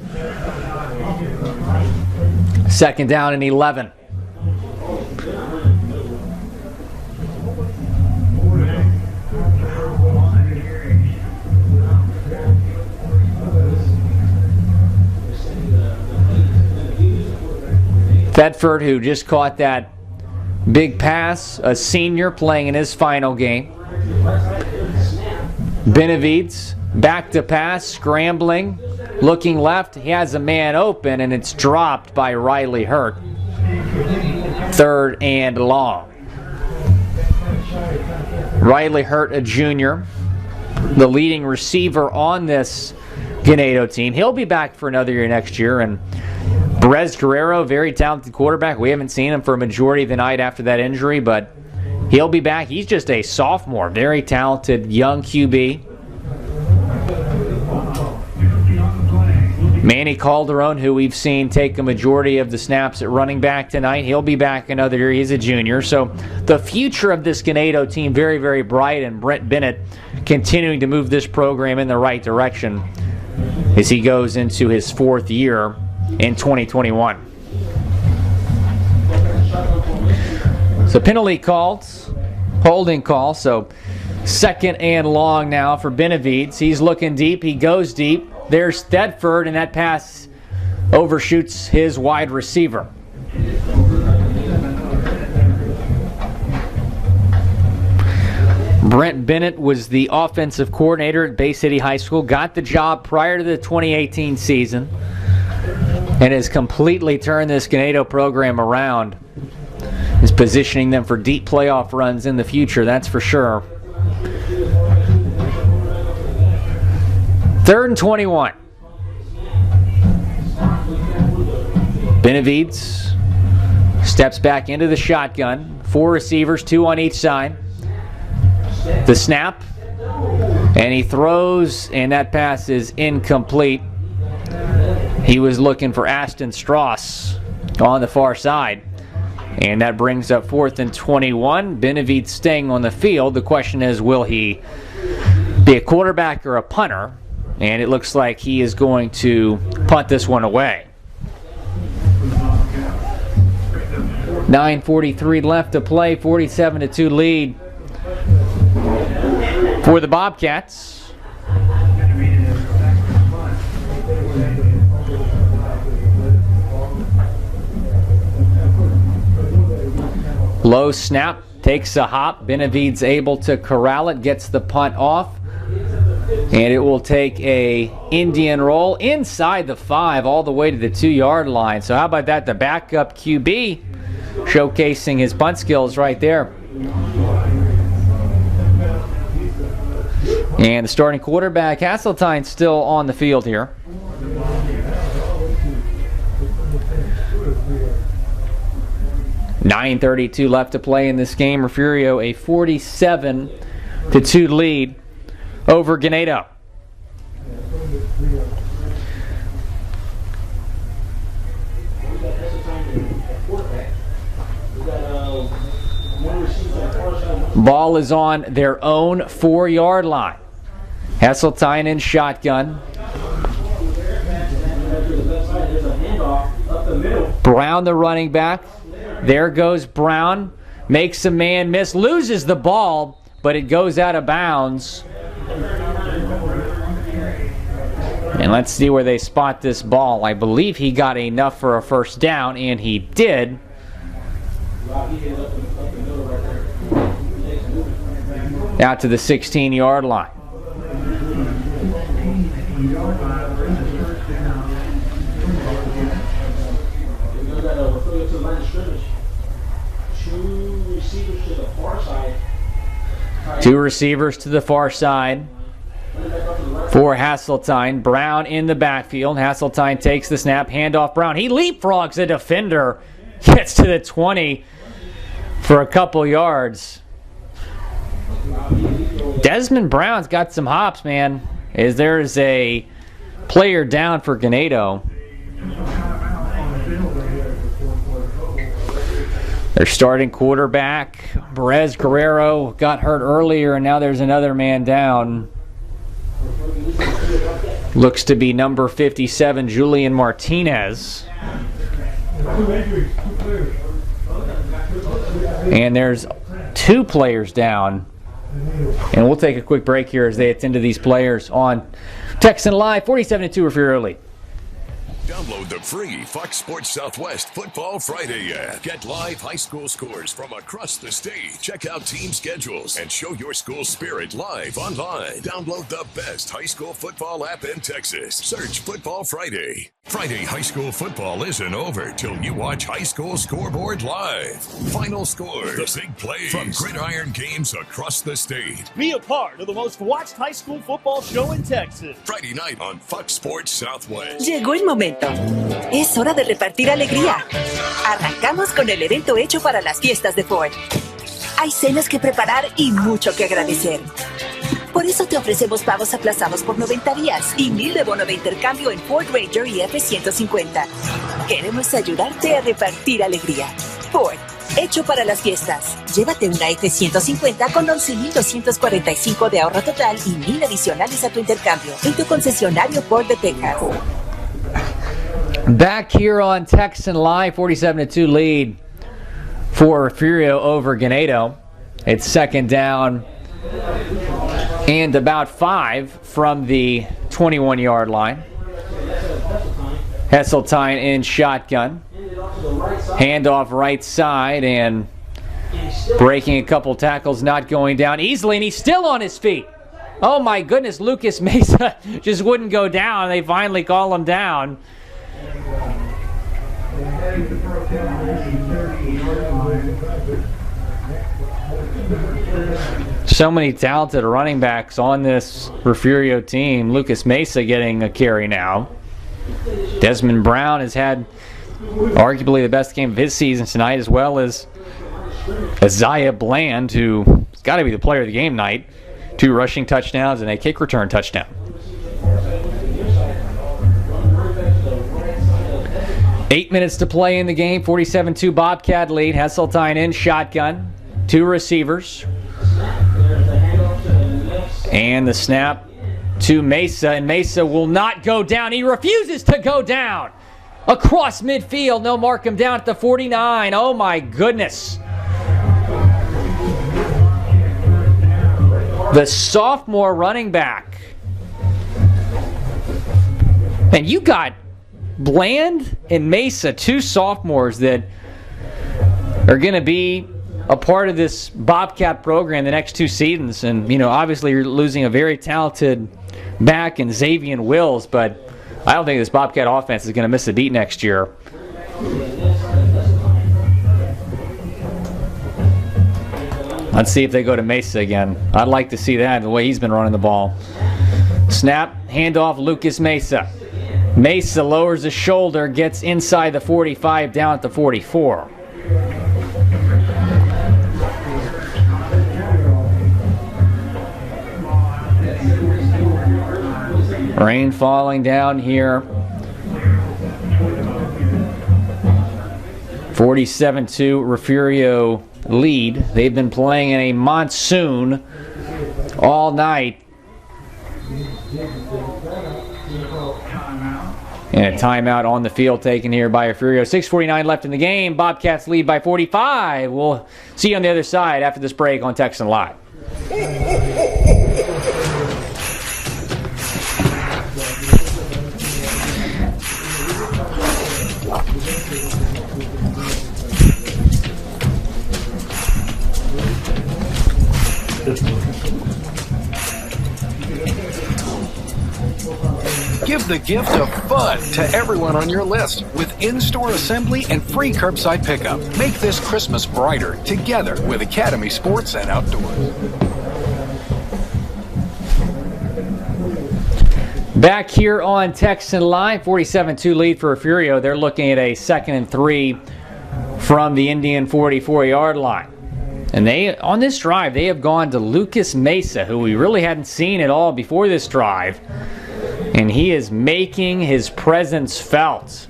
Second down and 11. Thetford, who just caught that big pass, a senior playing in his final game. Benavides back to pass, scrambling, looking left. He has a man open, and it's dropped by Riley Hurt. Third and long. Riley Hurt, a junior, the leading receiver on this Ganado team. He'll be back for another year next year, and Perez Guerrero, very talented quarterback. We haven't seen him for a majority of the night after that injury, but he'll be back. He's just a sophomore, very talented young QB. Manny Calderon, who we've seen take a majority of the snaps at running back tonight, he'll be back another year. He's a junior. So the future of this Ganado team, very, very bright, and Brent Bennett continuing to move this program in the right direction as he goes into his fourth year in 2021. So penalty called, holding call. So second and long now for Benavides. He's looking deep. He goes deep. There's Thetford, and that pass overshoots his wide receiver. Brent Bennett was the offensive coordinator at Bay City High School, got the job prior to the 2018 season, and has completely turned this Ganado program around. Is positioning them for deep playoff runs in the future, that's for sure. Third and 21. Benavides steps back into the shotgun. Four receivers, two on each side. The snap, and he throws, and that pass is incomplete. He was looking for Ashton Strauss on the far side. And that brings up 4th and 21. Benavides staying on the field. The question is, will he be a quarterback or a punter? And it looks like he is going to punt this one away. 9:43 left to play. 47-2 lead for the Bobcats. Low snap, takes a hop. Benavides able to corral it, gets the punt off. And it will take a Indian roll inside the 5 all the way to the 2-yard line. So how about that? The backup QB showcasing his punt skills right there. And the starting quarterback, Hasseltine, still on the field here. .932 left to play in this game. Refugio a 47-2 lead over Ganado. Ball is on their own 4-yard line. Hasseltine in shotgun. Brown, the running back. There goes Brown. Makes a man miss. Loses the ball, but it goes out of bounds. And let's see where they spot this ball. I believe he got enough for a first down, and he did. Out to the 16-yard line. Two receivers to the far side for Hasseltine. Brown in the backfield. Hasseltine takes the snap. Handoff Brown. He leapfrogs a defender. Gets to the 20 for a couple yards. Desmond Brown's got some hops, man. There is a player down for Ganado. Their starting quarterback, Perez Guerrero, got hurt earlier, and now there's another man down. Looks to be number 57, Julian Martinez. And there's 2 players down. And we'll take a quick break here as they attend to these players on Texan Live, 47-2 Refugio lead. Download the free Fox Sports Southwest Football Friday app. Get live high school scores from across the state. Check out team schedules and show your school spirit live online. Download the best high school football app in Texas. Search Football Friday. Friday high school football isn't over till you watch High School Scoreboard live. Final scores, the big plays from gridiron games across the state. Be a part of the most watched high school football show in Texas. Friday night on Fox Sports Southwest. Llegó el momento. Es hora de repartir alegría. Arrancamos con el evento hecho para las fiestas de Ford. Hay cenas que preparar y mucho que agradecer. Por eso te ofrecemos pagos aplazados por 90 días y 1,000 de bono de intercambio en Ford Ranger y F-150. Queremos ayudarte a repartir alegría. Ford, hecho para las fiestas. Llévate una F-150 con 11,245 de ahorro total y 1,000 adicionales a tu intercambio en tu concesionario Ford de Texas. Back here on Texan Live, 47-2 lead for Refugio over Ganado. It's second down and about 5 from the 21-yard line. Hesseltine in shotgun. Handoff right side and breaking a couple tackles, not going down easily, and he's still on his feet. Oh my goodness, Lucas Mesa just wouldn't go down. They finally call him down. So many talented running backs on this Refugio team. Lucas Mesa getting a carry now. Desmond Brown has had arguably the best game of his season tonight, as well as Isaiah Bland, who's got to be the player of the game tonight. 2 rushing touchdowns and a kick return touchdown. Eight minutes to play in the game. 47-2 Bobcat lead. Hesseltine in shotgun. 2 receivers. And the snap to Mesa. And Mesa will not go down. He refuses to go down. Across midfield. No, mark him down at the 49. Oh my goodness. The sophomore running back. And you got Bland and Mesa, 2 sophomores that are going to be a part of this Bobcat program the next 2 seasons. And, you know, obviously you're losing a very talented back in Xavier Wills, but I don't think this Bobcat offense is going to miss a beat next year. Let's see if they go to Mesa again. I'd like to see that, the way he's been running the ball. Snap, handoff, Lucas Mesa. Mesa lowers his shoulder, gets inside the 45, down at the 44. Rain falling down here. 47-2 Refugio lead. They've been playing in a monsoon all night. And a timeout on the field taken here by Refugio. 6:49 left in the game. Bobcats lead by 45. We'll see you on the other side after this break on Texan Live. Give the gift of fun to everyone on your list with in-store assembly and free curbside pickup. Make this Christmas brighter together with Academy Sports and Outdoors. Back here on Texan Live, 47-2 lead for Refugio. They're looking at a 2nd and 3 from the Indian 44-yard line. And they, on this drive, they have gone to Lucas Mesa, who we really hadn't seen at all before this drive. And he is making his presence felt.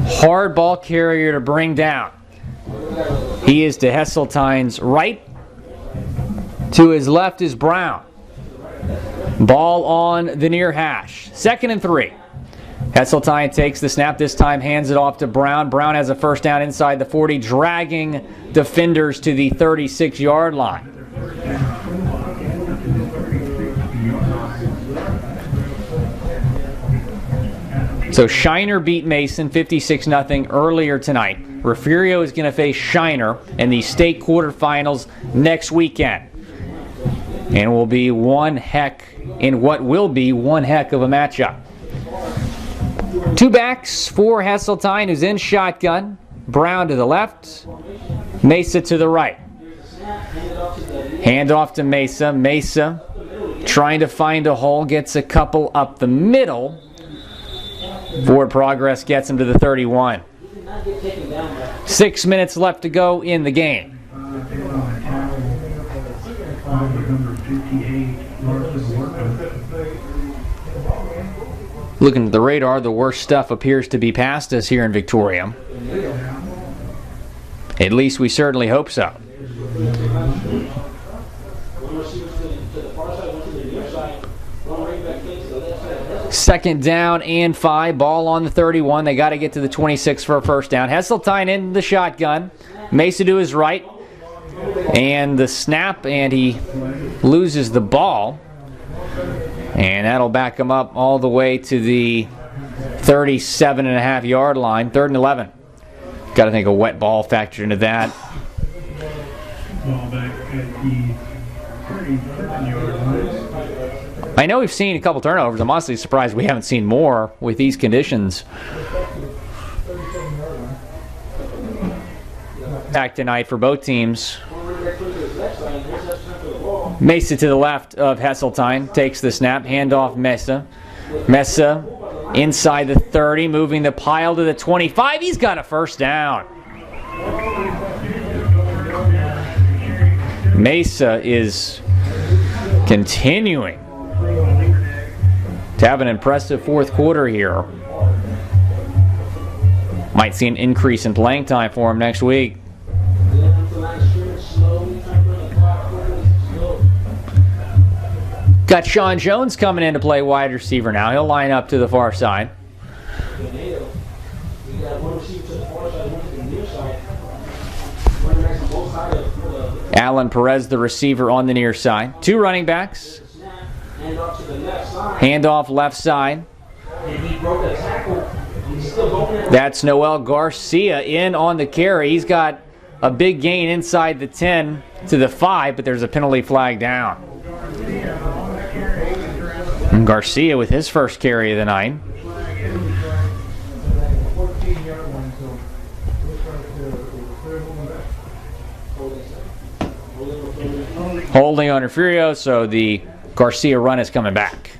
Hard ball carrier to bring down. He is to Hesseltine's right. To his left is Brown. Ball on the near hash. 2nd and 3. Hesseltine takes the snap, this time hands it off to Brown. Brown has a first down inside the 40, dragging defenders to the 36-yard line. So Shiner beat Mason 56-0 earlier tonight. Refugio is going to face Shiner in the state quarterfinals next weekend. And will be one heck of a matchup. 2 backs for Hesseltine, who's in shotgun. Brown to the left, Mesa to the right. Hand off to Mesa. Mesa trying to find a hole, gets a couple up the middle. Forward progress gets him to the 31. 6 minutes left to go in the game. Looking at the radar, the worst stuff appears to be past us here in Victoria. At least we certainly hope so. Second down and 5. Ball on the 31. They got to get to the 26 for a first down. Hesseltine in the shotgun. Mesa to his right. And the snap, and he loses the ball. And that'll back him up all the way to the 37.5-yard line. 3rd and 11. Got to think a wet ball factored into that. I know we've seen a couple turnovers. I'm honestly surprised we haven't seen more with these conditions. Back tonight for both teams. Mesa to the left of Hesseltine. Takes the snap. Handoff Mesa. Mesa inside the 30. Moving the pile to the 25. He's got a first down. Mesa is continuing to have an impressive fourth quarter here. Might see an increase in playing time for him next week. Got Sean Jones coming in to play wide receiver now. He'll line up to the far side. Alan Perez, the receiver, on the near side. 2 running backs. Handoff left side. That's Noel Garcia in on the carry. He's got a big gain inside the 10 to the 5, but there's a penalty flag down. And Garcia with his first carry of the night. Holding on Refugio, so the Garcia run is coming back.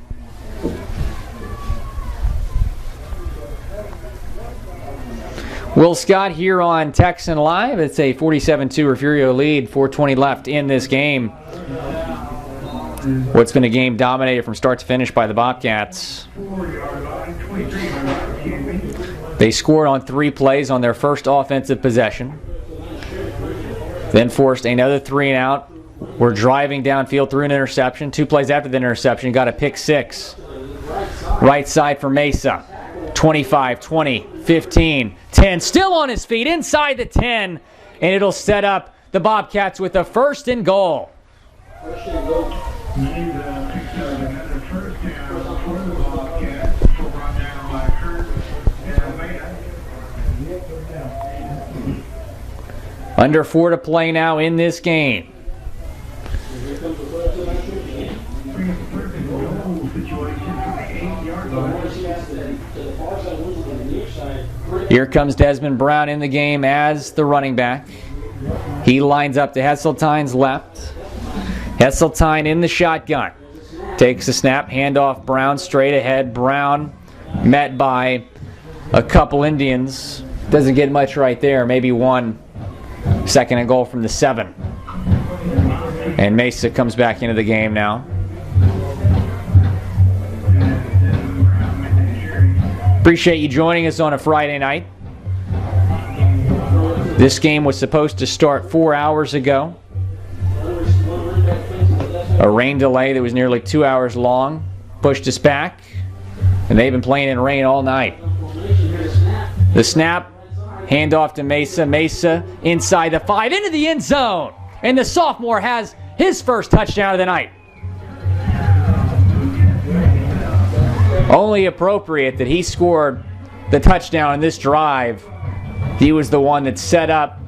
Will Scott here on Texan Live. It's a 47-2 Refugio lead, 4:20 left in this game. What's been a game dominated from start to finish by the Bobcats. They scored on 3 plays on their first offensive possession. Then forced another 3 and out. We're driving downfield through an interception. 2 plays after the interception, got a pick 6. Right side for Mesa. 25, 20, 15, 10. Still on his feet inside the 10. And it'll set up the Bobcats with a 1st and goal. Under 4 to play now in this game. Here comes Desmond Brown in the game as the running back. He lines up to Hesseltine's left. Hesseltine in the shotgun. Takes the snap, handoff Brown straight ahead. Brown met by a couple Indians. Doesn't get much right there, maybe 1. 2nd and goal from the 7. And Mesa comes back into the game now. Appreciate you joining us on a Friday night. This game was supposed to start 4 hours ago. A rain delay that was nearly 2 hours long pushed us back, and they've been playing in rain all night. The snap, handoff to Mesa. Mesa inside the 5, into the end zone, and the sophomore has his first touchdown of the night. Only appropriate that he scored the touchdown in this drive. He was the one that set up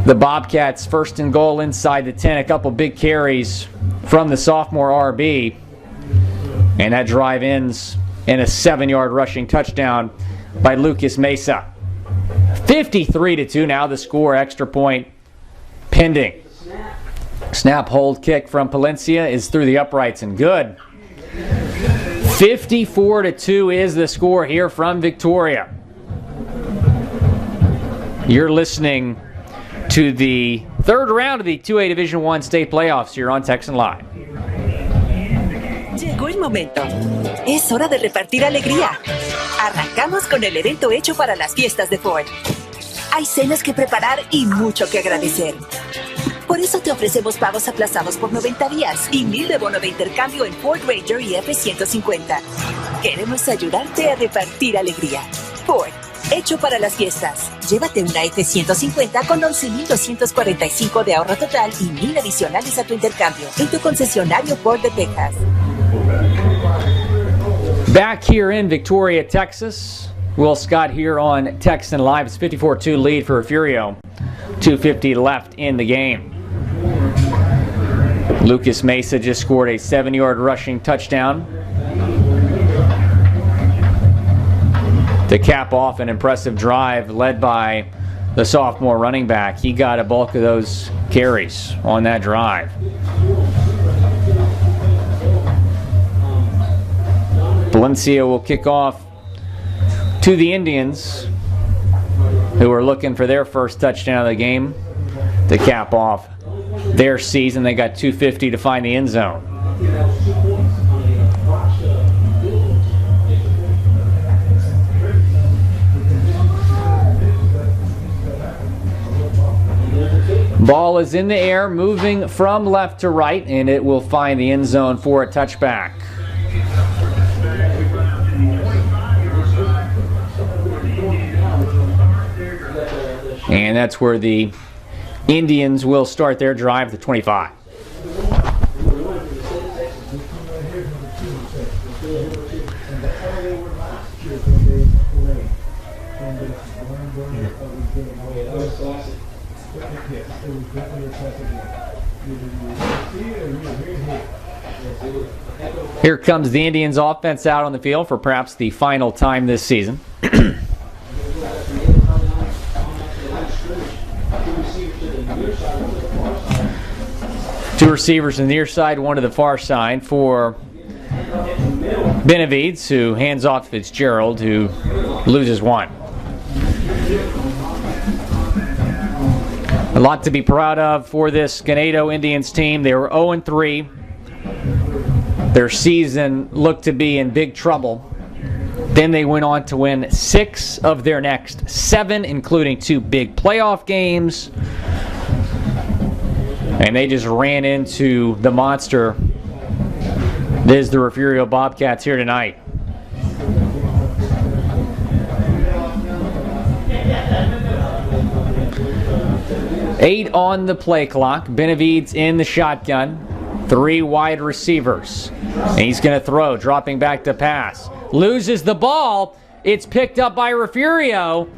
the Bobcats' first and goal inside the 10. A couple big carries from the sophomore RB. And that drive ends in a 7-yard rushing touchdown by Lucas Mesa. 53-2 now the score, extra point pending. Snap, hold, kick from Palencia is through the uprights and good. 54-2 is the score here from Victoria. You're listening to the third round of the 2A Division I state playoffs here on Texan Live. Llegó el momento. Es hora de repartir alegría. Arrancamos con el evento hecho para las fiestas de Ford. Hay cenas que preparar y mucho que agradecer. Por eso te ofrecemos pagos aplazados por 90 días y 1000 de bono de intercambio en Ford Ranger y F-150. Queremos ayudarte a repartir alegría. Ford, hecho para las fiestas. Llévate una F-150 con 11,245 de ahorro total y 1000 adicionales a tu intercambio en tu concesionario Ford de Texas. Back here in Victoria, Texas. Will Scott here on Texan Live. It's 54-2 lead for Refugio. 2:50 left in the game. Lucas Mesa just scored a 7-yard rushing touchdown to cap off an impressive drive led by the sophomore running back. He got a bulk of those carries on that drive. Valencia will kick off to the Indians, who are looking for their first touchdown of the game to cap off their season. They got 2:50 to find the end zone. Ball is in the air, moving from left to right, and it will find the end zone for a touchback. And that's where the Indians will start their drive to 25. Here comes the Indians offense out on the field for perhaps the final time this season. Two receivers on the near side, one to the far side for Benavides, who hands off to Fitzgerald, who loses one. A lot to be proud of for this Ganado Indians team. They were 0-3. Their season looked to be in big trouble. Then they went on to win 6 of their next 7, including 2 big playoff games. And they just ran into the monster that is the Refugio Bobcats here tonight. Eight on the play clock. Benavides in the shotgun. 3 wide receivers. And he's going to throw, dropping back to pass. Loses the ball. It's picked up by Refugio.